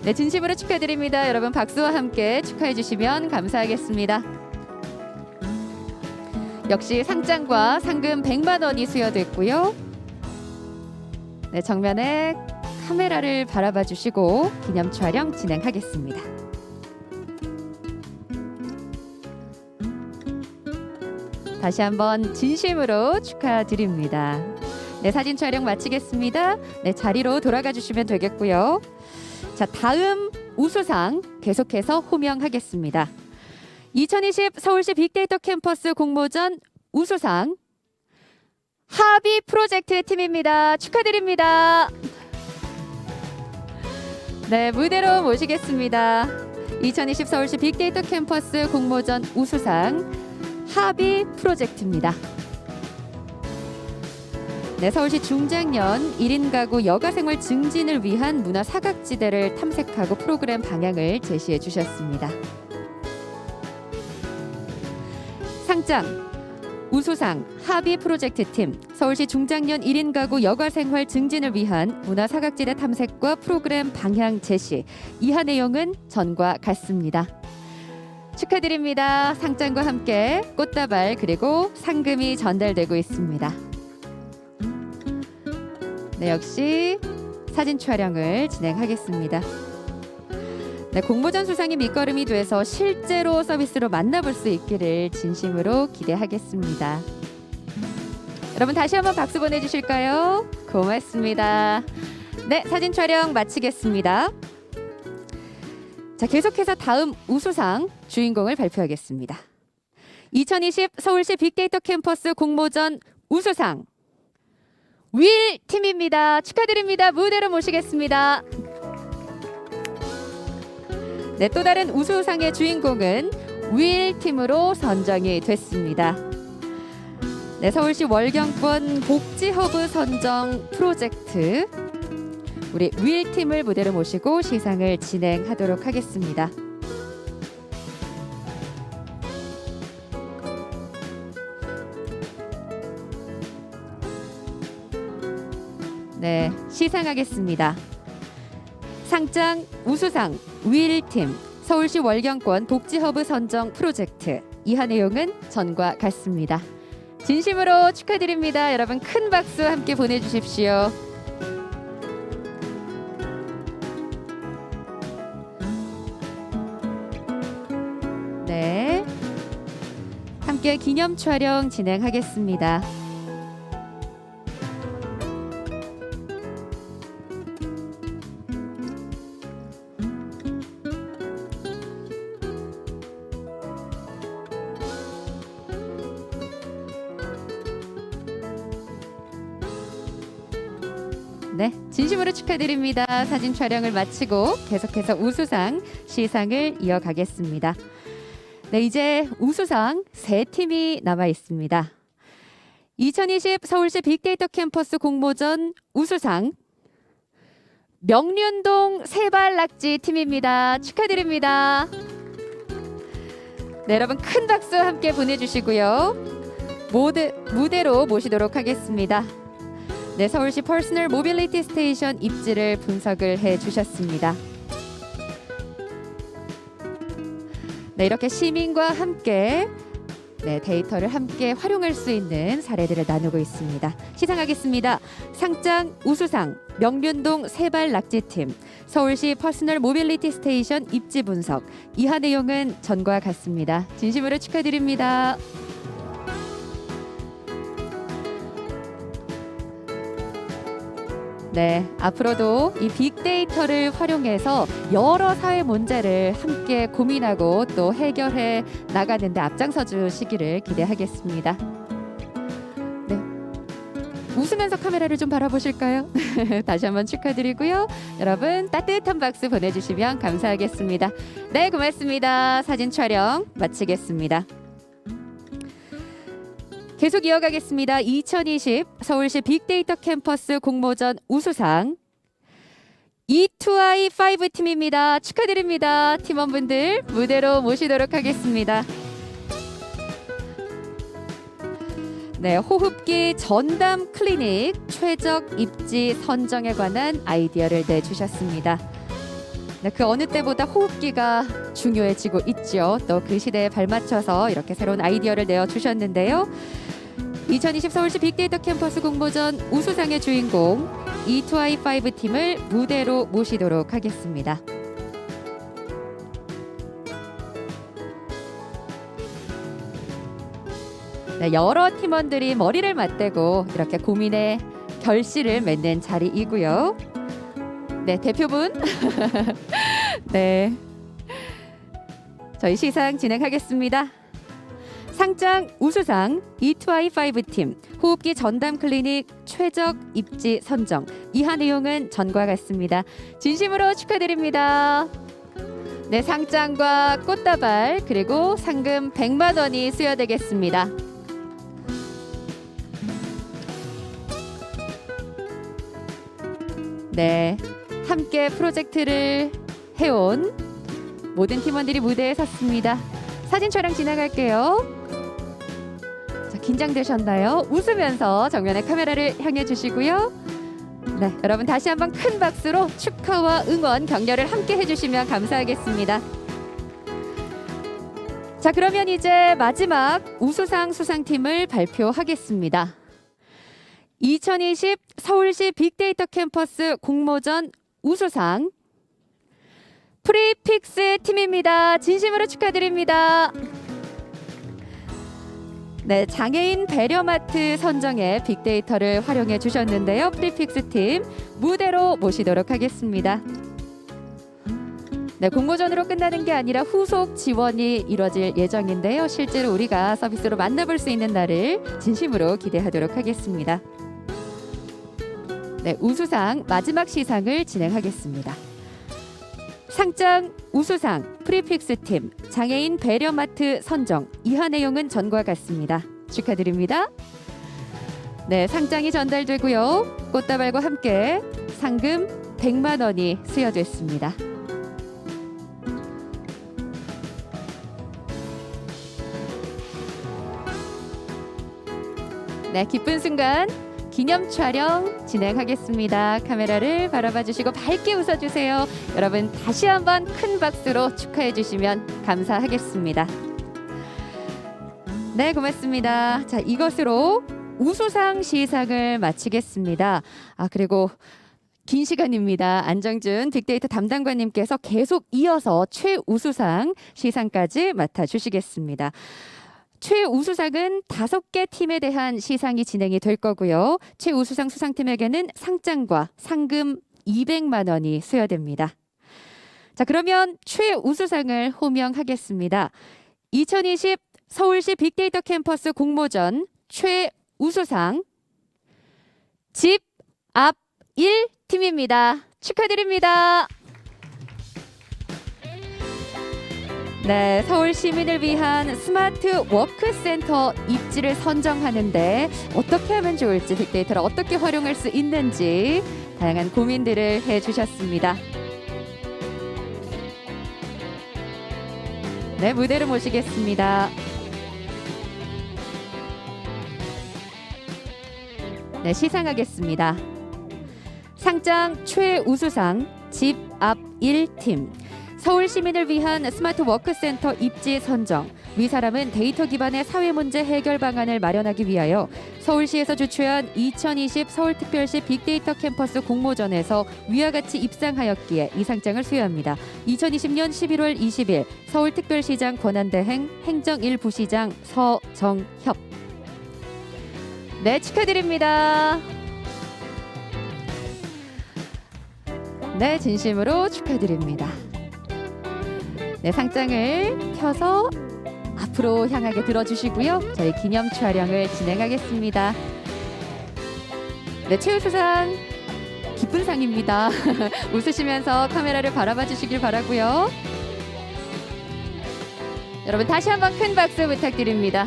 네, 진심으로 축하드립니다. 여러분 박수와 함께 축하해 주시면 감사하겠습니다. 역시 상장과 상금 100만 원이 수여됐고요. 네, 정면에 카메라를 바라봐 주시고 기념 촬영 진행하겠습니다. 다시 한번 진심으로 축하드립니다. 네, 사진 촬영 마치겠습니다. 네, 자리로 돌아가 주시면 되겠고요. 자, 다음 우수상 계속해서 호명하겠습니다. 2020 서울시 빅데이터 캠퍼스 공모전 우수상 하비 프로젝트 팀입니다. 축하드립니다. 네, 무대로 모시겠습니다. 2020 서울시 빅데이터 캠퍼스 공모전 우수상 하비 프로젝트입니다. 네, 서울시 중장년 1인 가구 여가생활 증진을 위한 문화 사각지대를 탐색하고 프로그램 방향을 제시해 주셨습니다. 상장 우수상 합의 프로젝트 팀 서울시 중장년 1인 가구 여가생활 증진을 위한 문화 사각지대 탐색과 프로그램 방향 제시. 이하 내용은 전과 같습니다. 축하드립니다. 상장과 함께 꽃다발 그리고 상금이 전달되고 있습니다. 네, 역시 사진 촬영을 진행하겠습니다. 네, 공모전 수상이 밑거름이 돼서 실제로 서비스로 만나볼 수 있기를 진심으로 기대하겠습니다. 여러분 다시 한번 박수 보내주실까요? 고맙습니다. 네, 사진 촬영 마치겠습니다. 자, 계속해서 다음 우수상 주인공을 발표하겠습니다. 2020 서울시 빅데이터 캠퍼스 공모전 우수상 윌 팀입니다. 축하드립니다. 무대로 모시겠습니다. 네, 또 다른 우수상의 주인공은 윌 팀으로 선정이 됐습니다. 네, 서울시 월경권 복지허브 선정 프로젝트 우리 윌 팀을 무대로 모시고 시상을 진행하도록 하겠습니다. 네, 시상하겠습니다. 상장 우수상 윌팀 서울시 월경권 복지허브 선정 프로젝트 이하 내용은 전과 같습니다. 진심으로 축하드립니다. 여러분 큰 박수 함께 보내주십시오. 네, 함께 기념 촬영 진행하겠습니다. 네, 진심으로 축하드립니다. 사진 촬영을 마치고 계속해서 우수상 시상을 이어가겠습니다. 네, 이제 우수상 세 팀이 남아 있습니다. 2020 서울시 빅데이터 캠퍼스 공모전 우수상 명륜동 세발낙지 팀입니다. 축하드립니다. 네, 여러분 큰 박수 함께 보내주시고요. 무대로 모시도록 하겠습니다. 네, 서울시 퍼스널 모빌리티 스테이션 입지를 분석을 해주셨습니다. 네, 이렇게 시민과 함께 데이터를 함께 활용할 수 있는 사례들을 나누고 있습니다. 시상하겠습니다. 상장 우수상 명륜동 세발낙지팀 서울시 퍼스널 모빌리티 스테이션 입지 분석 이하 내용은 전과 같습니다. 진심으로 축하드립니다. 네, 앞으로도 이 빅데이터를 활용해서 여러 사회 문제를 함께 고민하고 또 해결해 나가는 데 앞장서 주시기를 기대하겠습니다. 네, 웃으면서 카메라를 좀 바라보실까요? 다시 한번 축하드리고요. 여러분 따뜻한 박수 보내주시면 감사하겠습니다. 네, 고맙습니다. 사진 촬영 마치겠습니다. 계속 이어가겠습니다. 2020 서울시 빅데이터 캠퍼스 공모전 우수상 E2I5 팀입니다. 축하드립니다. 팀원분들 무대로 모시도록 하겠습니다. 네, 호흡기 전담 클리닉 최적 입지 선정에 관한 아이디어를 내주셨습니다. 네, 그 어느 때보다 호흡기가 중요해지고 있죠. 또 그 시대에 발맞춰서 이렇게 새로운 아이디어를 내어주셨는데요. 2020 서울시 빅데이터 캠퍼스 공모전 우수상의 주인공 E2I5 팀을 무대로 모시도록 하겠습니다. 네, 여러 팀원들이 머리를 맞대고 이렇게 고민의 결실을 맺는 자리이고요. 네, 대표분. 네, 저희 시상 진행하겠습니다. 상장 우수상 E2I5 팀 호흡기 전담 클리닉 최적 입지 선정 이하 내용은 전과 같습니다. 진심으로 축하드립니다. 네, 상장과 꽃다발 그리고 상금 100만 원이 수여되겠습니다. 네, 함께 프로젝트를 해온 모든 팀원들이 무대에 섰습니다. 사진 촬영 진행할게요. 자, 긴장되셨나요? 웃으면서 정면에 카메라를 향해 주시고요. 네, 여러분 다시 한번 큰 박수로 축하와 응원, 격려를 함께 해주시면 감사하겠습니다. 자, 그러면 이제 마지막 우수상 수상팀을 발표하겠습니다. 2020 서울시 빅데이터 캠퍼스 공모전 우수상 프리픽스 팀입니다. 진심으로 축하드립니다. 네, 장애인 배려마트 선정에 빅데이터를 활용해 주셨는데요. 프리픽스 팀 무대로 모시도록 하겠습니다. 네, 공모전으로 끝나는 게 아니라 후속 지원이 이뤄질 예정인데요. 실제로 우리가 서비스로 만나볼 수 있는 날을 진심으로 기대하도록 하겠습니다. 네, 우수상 마지막 시상을 진행하겠습니다. 상장 우수상 프리픽스 팀 장애인 배려마트 선정 이하 내용은 전과 같습니다. 축하드립니다. 네, 상장이 전달되고요. 꽃다발과 함께 상금 100만 원이 수여됐습니다. 네, 기쁜 순간 기념 촬영 진행하겠습니다. 카메라를 바라봐 주시고 밝게 웃어주세요. 여러분 다시 한번 큰 박수로 축하해 주시면 감사하겠습니다. 네, 고맙습니다. 자, 이것으로 우수상 시상을 마치겠습니다. 그리고 긴 시간입니다. 안정준 빅데이터 담당관님께서 계속 이어서 최우수상 시상까지 맡아주시겠습니다. 최우수상은 5개 팀에 대한 시상이 진행이 될 거고요. 최우수상 수상팀에게는 상장과 상금 200만 원이 수여됩니다. 자, 그러면 최우수상을 호명하겠습니다. 2020 서울시 빅데이터 캠퍼스 공모전 최우수상 집 앞 1팀입니다. 축하드립니다. 네, 서울 시민을 위한 스마트 워크센터 입지를 선정하는데 어떻게 하면 좋을지, 빅데이터를 어떻게 활용할 수 있는지 다양한 고민들을 해주셨습니다. 네, 무대로 모시겠습니다. 네, 시상하겠습니다. 상장 최우수상 집 앞 1팀 서울 시민을 위한 스마트 워크센터 입지 선정. 위 사람은 데이터 기반의 사회 문제 해결 방안을 마련하기 위하여 서울시에서 주최한 2020 서울특별시 빅데이터 캠퍼스 공모전에서 위와 같이 입상하였기에 이 상장을 수여합니다. 2020년 11월 20일 서울특별시장 권한대행 행정 1부시장 서정협. 네, 축하드립니다. 네, 진심으로 축하드립니다. 네, 상장을 펴서 앞으로 향하게 들어주시고요. 저희 기념 촬영을 진행하겠습니다. 네, 최우수상 기쁜 상입니다. 웃으시면서 카메라를 바라봐 주시길 바라고요. 여러분 다시 한번 큰 박수 부탁드립니다.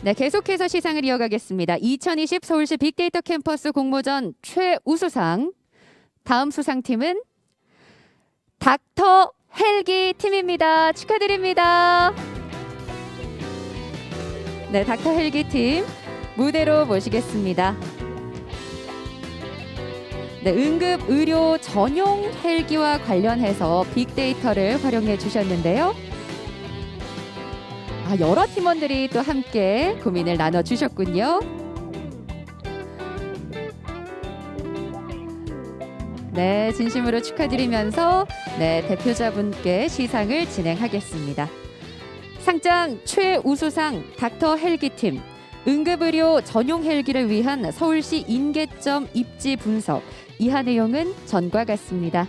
네, 계속해서 시상을 이어가겠습니다. 2020 서울시 빅데이터 캠퍼스 공모전 최우수상 다음 수상팀은 닥터 헬기 팀입니다. 축하드립니다. 네, 닥터 헬기 팀 무대로 모시겠습니다. 네, 응급 의료 전용 헬기와 관련해서 빅데이터를 활용해 주셨는데요. 여러 팀원들이 또 함께 고민을 나눠주셨군요. 네, 진심으로 축하드리면서 네, 대표자분께 시상을 진행하겠습니다. 상장 최우수상 닥터 헬기팀 응급의료 전용 헬기를 위한 서울시 인계점 입지 분석. 이하 내용은 전과 같습니다.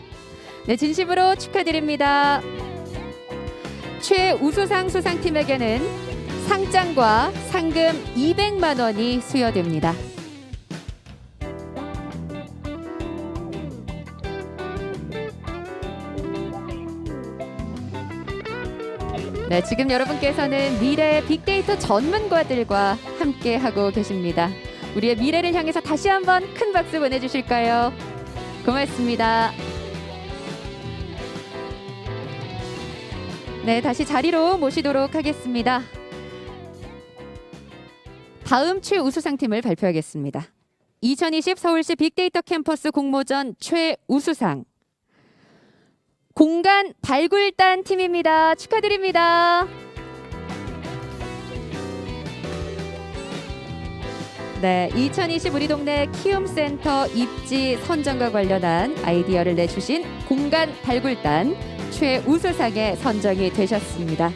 네, 진심으로 축하드립니다. 최우수상 수상팀에게는 상장과 상금 200만 원이 수여됩니다. 네, 지금 여러분께서는 미래 빅데이터 전문가들과 함께 하고 계십니다. 우리의 미래를 향해서 다시 한번 큰 박수 보내주실까요? 고맙습니다. 네, 다시 자리로 모시도록 하겠습니다. 다음 최우수상팀을 발표하겠습니다. 2020 서울시 빅데이터 캠퍼스 공모전 최우수상 공간 발굴단 팀입니다. 축하드립니다. 네, 2020 우리 동네 키움센터 입지 선정과 관련한 아이디어를 내주신 공간 발굴단 최우수상에 선정이 되셨습니다.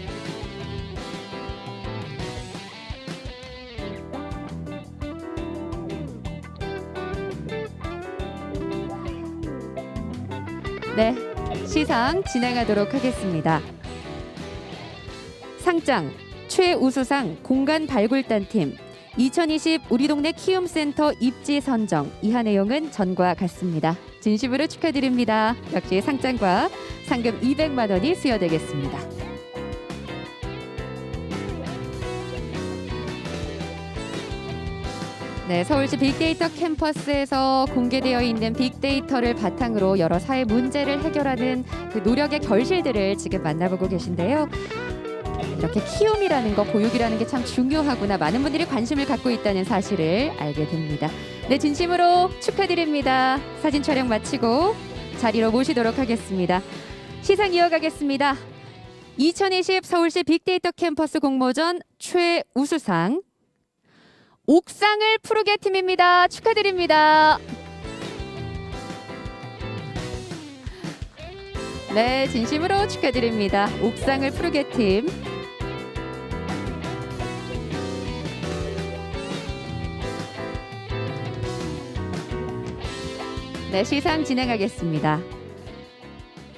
네, 시상 진행하도록 하겠습니다. 상장 최우수상 공간 발굴단 팀 2020 우리 동네 키움센터 입지 선정 이하 내용은 전과 같습니다. 진심으로 축하드립니다. 역시 상장과 상금 200만 원이 수여되겠습니다. 네, 서울시 빅데이터 캠퍼스에서 공개되어 있는 빅데이터를 바탕으로 여러 사회 문제를 해결하는 그 노력의 결실들을 지금 만나보고 계신데요. 이렇게 키움이라는 거, 보육이라는 게 참 중요하구나. 많은 분들이 관심을 갖고 있다는 사실을 알게 됩니다. 네, 진심으로 축하드립니다. 사진 촬영 마치고 자리로 모시도록 하겠습니다. 시상 이어가겠습니다. 2020 서울시 빅데이터 캠퍼스 공모전 최우수상 옥상을 푸르게 팀입니다. 축하드립니다. 네, 진심으로 축하드립니다. 옥상을 푸르게 팀. 네, 시상 진행하겠습니다.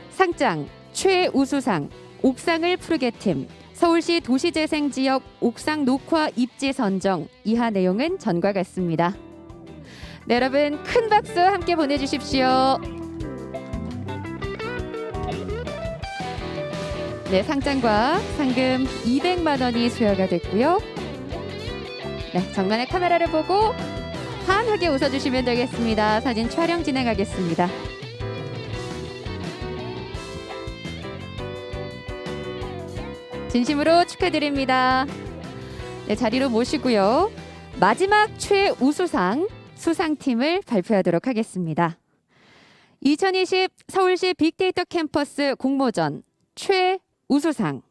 상장 최우수상 옥상을 푸르게 팀 서울시 도시재생지역 옥상 녹화 입지 선정 이하 내용은 전과 같습니다. 네, 여러분 큰 박수 함께 보내주십시오. 네, 상장과 상금 200만 원이 수여가 됐고요. 네, 정면의 카메라를 보고 환하게 웃어주시면 되겠습니다. 사진 촬영 진행하겠습니다. 진심으로 축하드립니다. 네, 자리로 모시고요. 마지막 최우수상 수상팀을 발표하도록 하겠습니다. 2020 서울시 빅데이터 캠퍼스 공모전 최우수상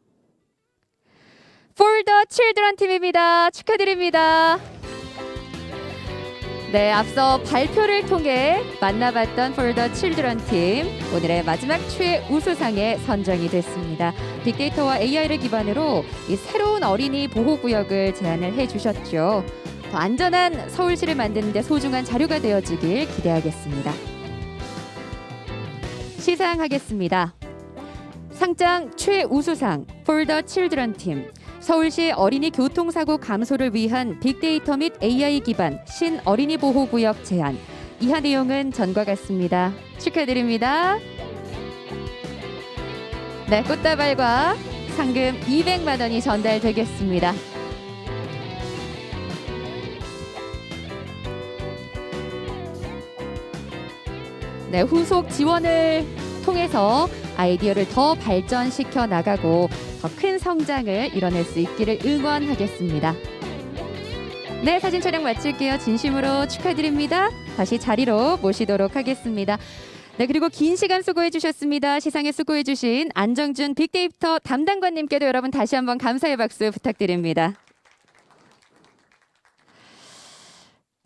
For the Children 팀입니다. 축하드립니다. 네, 앞서 발표를 통해 만나봤던 For the Children 팀 오늘의 마지막 최우수상에 선정이 됐습니다. 빅데이터와 AI를 기반으로 이 새로운 어린이 보호구역을 제안을 해주셨죠. 더 안전한 서울시를 만드는 데 소중한 자료가 되어주길 기대하겠습니다. 시상하겠습니다. 상장 최우수상 For the Children 팀 서울시 어린이 교통사고 감소를 위한 빅데이터 및 AI 기반 신어린이 보호구역 제안 이하 내용은 전과 같습니다. 축하드립니다. 네, 꽃다발과 상금 200만 원이 전달되겠습니다. 네, 후속 지원을 통해서 아이디어를 더 발전시켜 나가고 더 큰 성장을 이뤄낼 수 있기를 응원하겠습니다. 네, 사진 촬영 마칠게요. 진심으로 축하드립니다. 다시 자리로 모시도록 하겠습니다. 네, 그리고 긴 시간 수고해 주셨습니다. 시상에 수고해 주신 안정준 빅데이터 담당관님께도 여러분 다시 한번 감사의 박수 부탁드립니다.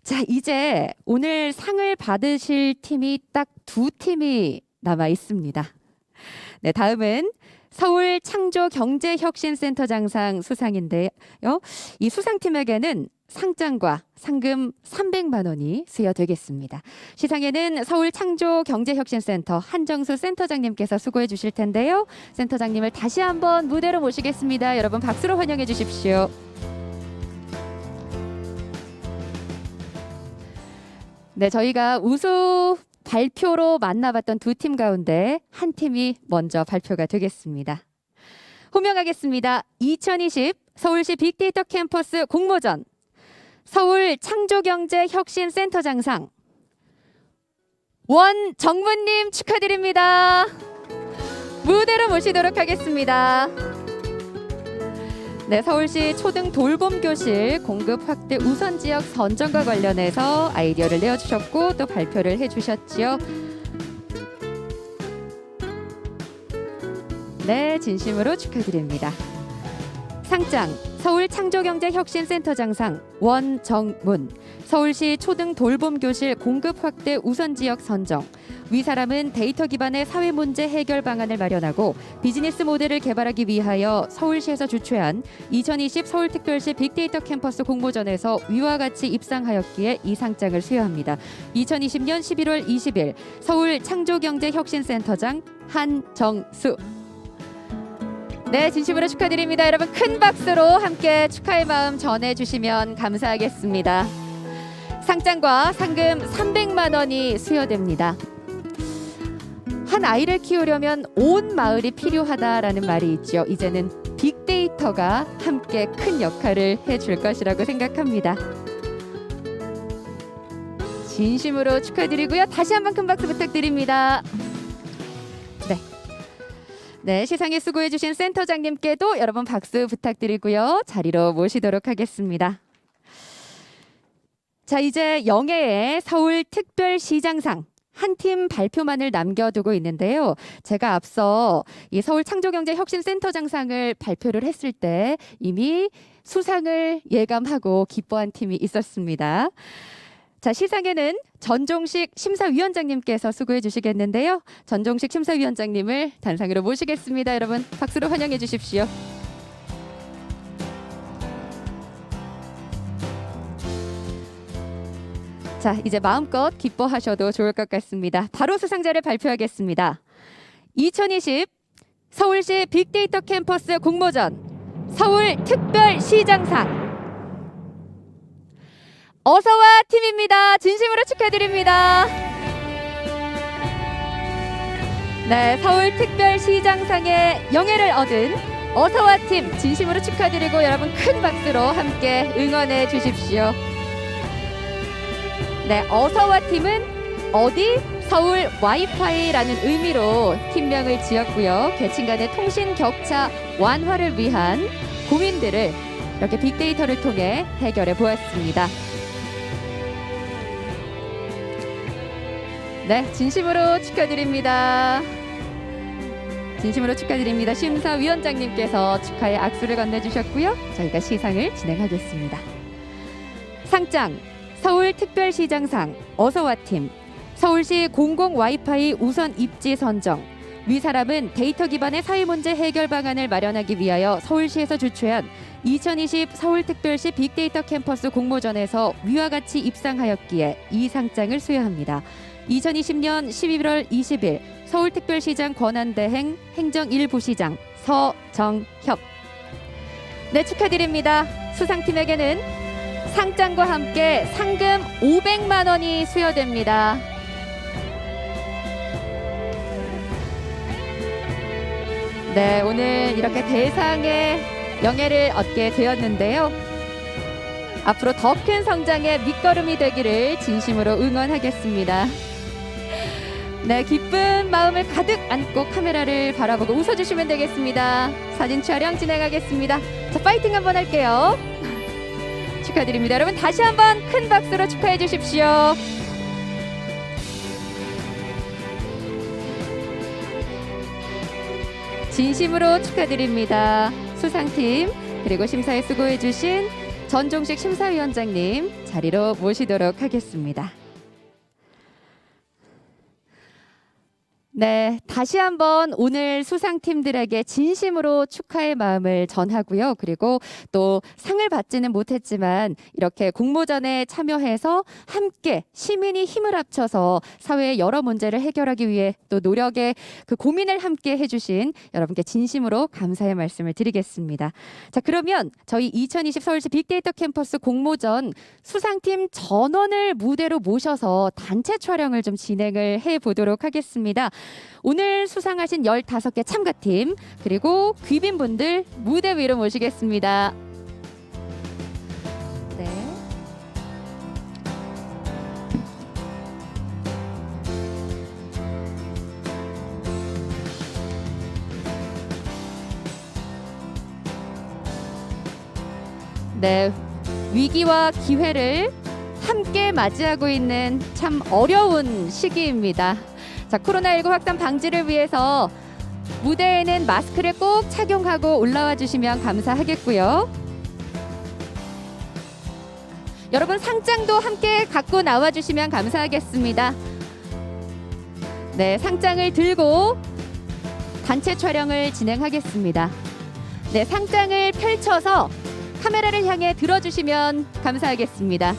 자, 이제 오늘 상을 받으실 팀이 딱 두 팀이 남아 있습니다. 네, 다음은 서울 창조경제혁신센터장상 수상인데요. 이 수상팀에게는 상장과 상금 300만 원이 수여되겠습니다. 시상에는 서울 창조경제혁신센터 한정수 센터장님께서 수고해 주실 텐데요. 센터장님을 다시 한번 무대로 모시겠습니다. 여러분 박수로 환영해 주십시오. 네, 저희가 우수 발표로 만나봤던 두 팀 가운데 한 팀이 먼저 발표가 되겠습니다. 호명하겠습니다. 2020 서울시 빅데이터 캠퍼스 공모전 서울 창조경제혁신센터장상 원정문님 축하드립니다. 무대로 모시도록 하겠습니다. 네, 서울시 초등 돌봄교실 공급 확대 우선 지역 선정과 관련해서 아이디어를 내어주셨고 또 발표를 해주셨지요. 네, 진심으로 축하드립니다. 상장 서울창조경제혁신센터장상 원정문, 서울시 초등 돌봄교실 공급 확대 우선 지역 선정. 위 사람은 데이터 기반의 사회 문제 해결 방안을 마련하고 비즈니스 모델을 개발하기 위하여 서울시에서 주최한 2020 서울특별시 빅데이터 캠퍼스 공모전에서 위와 같이 입상하였기에 이 상장을 수여합니다. 2020년 11월 20일 서울 창조경제혁신센터장 한정수. 네, 진심으로 축하드립니다. 여러분 큰 박수로 함께 축하의 마음 전해주시면 감사하겠습니다. 상장과 상금 300만 원이 수여됩니다. 한 아이를 키우려면 온 마을이 필요하다라는 말이 있죠. 이제는 빅데이터가 함께 큰 역할을 해줄 것이라고 생각합니다. 진심으로 축하드리고요. 다시 한번 큰 박수 부탁드립니다. 네, 시상에 수고해주신 센터장님께도 여러분 박수 부탁드리고요. 자리로 모시도록 하겠습니다. 자, 이제 영예의 서울특별시장상 한 팀 발표만을 남겨두고 있는데요. 제가 앞서 이 서울창조경제혁신센터장상을 발표를 했을 때 이미 수상을 예감하고 기뻐한 팀이 있었습니다. 자, 시상에는 전종식 심사위원장님께서 수고해 주시겠는데요. 전종식 심사위원장님을 단상으로 모시겠습니다. 여러분 박수로 환영해 주십시오. 자, 이제 마음껏 기뻐하셔도 좋을 것 같습니다. 바로 수상자를 발표하겠습니다. 2020 서울시 빅데이터 캠퍼스 공모전 서울특별시장상 어서와 팀입니다. 진심으로 축하드립니다. 네, 서울특별시장상의 영예를 얻은 어서와 팀 진심으로 축하드리고 여러분 큰 박수로 함께 응원해 주십시오. 네, 어서와 팀은 어디? 서울 와이파이라는 의미로 팀명을 지었고요. 계층 간의 통신 격차 완화를 위한 고민들을 이렇게 빅데이터를 통해 해결해 보았습니다. 네, 진심으로 축하드립니다. 진심으로 축하드립니다. 심사위원장님께서 축하의 악수를 건네주셨고요. 저희가 시상을 진행하겠습니다. 상장 서울특별시장상 어서와 팀 서울시 공공 와이파이 우선 입지 선정. 위 사람은 데이터 기반의 사회 문제 해결 방안을 마련하기 위하여 서울시에서 주최한 2020 서울특별시 빅데이터 캠퍼스 공모전에서 위와 같이 입상하였기에 이 상장을 수여합니다. 2020년 11월 20일 서울특별시장 권한대행 행정 1부시장 서정협. 네, 축하드립니다. 수상팀에게는 상장과 함께 상금 500만 원이 수여됩니다. 네, 오늘 이렇게 대상의 영예를 얻게 되었는데요. 앞으로 더 큰 성장의 밑거름이 되기를 진심으로 응원하겠습니다. 네, 기쁜 마음을 가득 안고 카메라를 바라보고 웃어주시면 되겠습니다. 사진 촬영 진행하겠습니다. 자, 파이팅 한번 할게요. 축하드립니다. 여러분 다시 한번 큰 박수로 축하해 주십시오. 진심으로 축하드립니다. 수상팀 그리고 심사에 수고해 주신 전종식 심사위원장님 자리로 모시도록 하겠습니다. 네, 다시 한번 오늘 수상팀들에게 진심으로 축하의 마음을 전하고요. 그리고 또 상을 받지는 못했지만 이렇게 공모전에 참여해서 함께 시민이 힘을 합쳐서 사회의 여러 문제를 해결하기 위해 또 노력의 그 고민을 함께 해주신 여러분께 진심으로 감사의 말씀을 드리겠습니다. 자, 그러면 저희 2020 서울시 빅데이터 캠퍼스 공모전 수상팀 전원을 무대로 모셔서 단체 촬영을 좀 진행을 해보도록 하겠습니다. 오늘 수상하신 15개 참가팀 그리고 귀빈분들 무대 위로 모시겠습니다. 네. 네, 위기와 기회를 함께 맞이하고 있는 참 어려운 시기입니다. 자, 코로나19 확산 방지를 위해서 무대에는 마스크를 꼭 착용하고 올라와 주시면 감사하겠고요. 여러분 상장도 함께 갖고 나와 주시면 감사하겠습니다. 네, 상장을 들고 단체 촬영을 진행하겠습니다. 네, 상장을 펼쳐서 카메라를 향해 들어주시면 감사하겠습니다.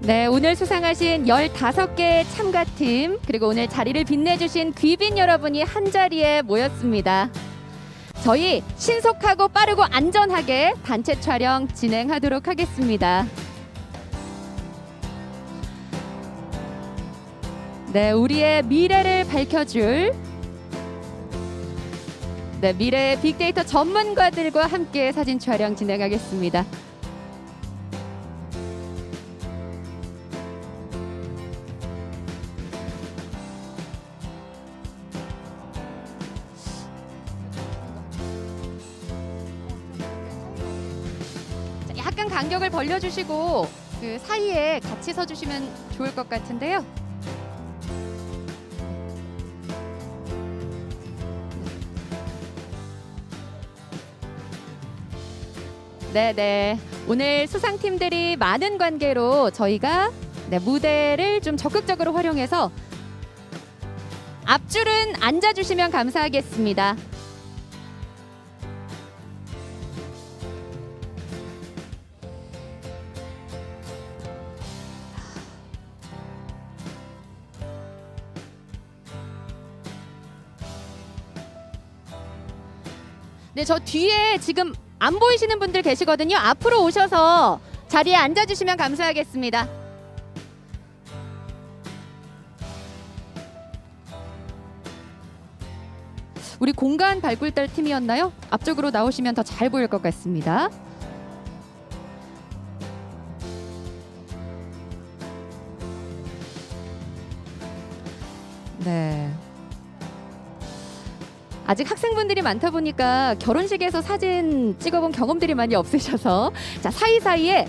네, 오늘 수상하신 15개 참가팀 그리고 오늘 자리를 빛내주신 귀빈 여러분이 한자리에 모였습니다. 저희 신속하고 빠르고 안전하게 단체 촬영 진행하도록 하겠습니다. 네, 우리의 미래를 밝혀줄 미래의 빅데이터 전문가들과 함께 사진 촬영 진행하겠습니다. 약간 간격을 벌려주시고 그 사이에 같이 서주시면 좋을 것 같은데요. 네네. 오늘 수상팀들이 많은 관계로 저희가 무대를 좀 적극적으로 활용해서 앞줄은 앉아주시면 감사하겠습니다. 네, 저 뒤에 지금 안 보이시는 분들 계시거든요. 앞으로 오셔서 자리에 앉아주시면 감사하겠습니다. 우리 공간 발굴달 팀이었나요? 앞쪽으로 나오시면 더 잘 보일 것 같습니다. 네. 아직 학생분들이 많다 보니까 결혼식에서 사진 찍어본 경험들이 많이 없으셔서 자, 사이사이에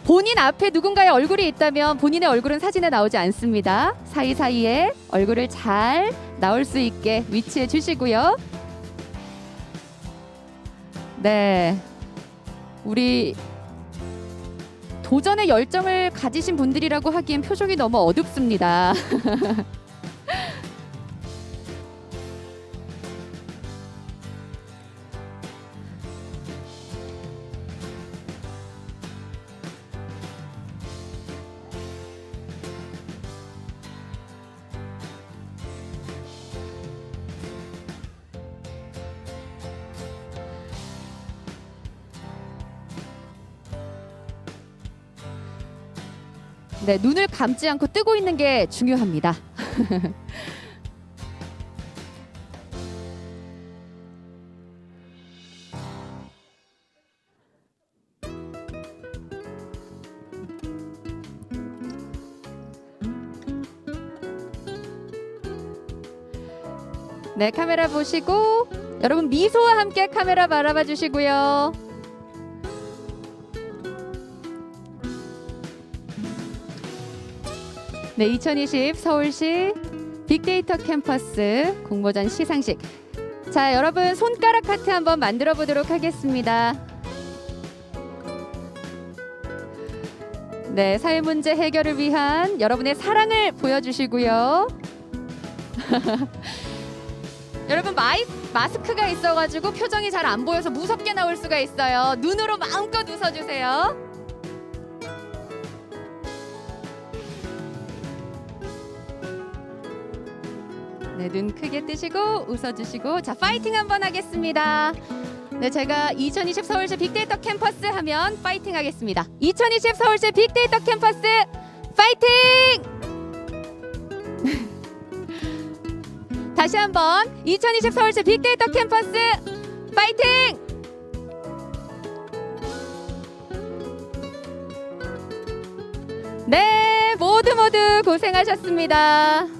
본인 앞에 누군가의 얼굴이 있다면 본인의 얼굴은 사진에 나오지 않습니다. 사이사이에 얼굴을 잘 나올 수 있게 위치해 주시고요. 네, 우리 도전의 열정을 가지신 분들이라고 하기엔 표정이 너무 어둡습니다. 네, 눈을 감지 않고 뜨고 있는 게 중요합니다. 네, 카메라 보시고 여러분 미소와 함께 카메라 바라봐 주시고요. 네, 2020 서울시 빅데이터 캠퍼스 공모전 시상식. 자, 여러분 손가락 하트 한번 만들어 보도록 하겠습니다. 네, 사회 문제 해결을 위한 여러분의 사랑을 보여주시고요. 여러분 마스크가 있어가지고 표정이 잘 안 보여서 무섭게 나올 수가 있어요. 눈으로 마음껏 웃어주세요. 네, 눈 크게 뜨시고 웃어주시고 자, 파이팅 한번 하겠습니다. 네, 제가 2020 서울시 빅데이터 캠퍼스 하면 파이팅 하겠습니다. 2020 서울시 빅데이터 캠퍼스 파이팅! 다시 한번 2020 서울시 빅데이터 캠퍼스 파이팅! 네. 모두 고생하셨습니다.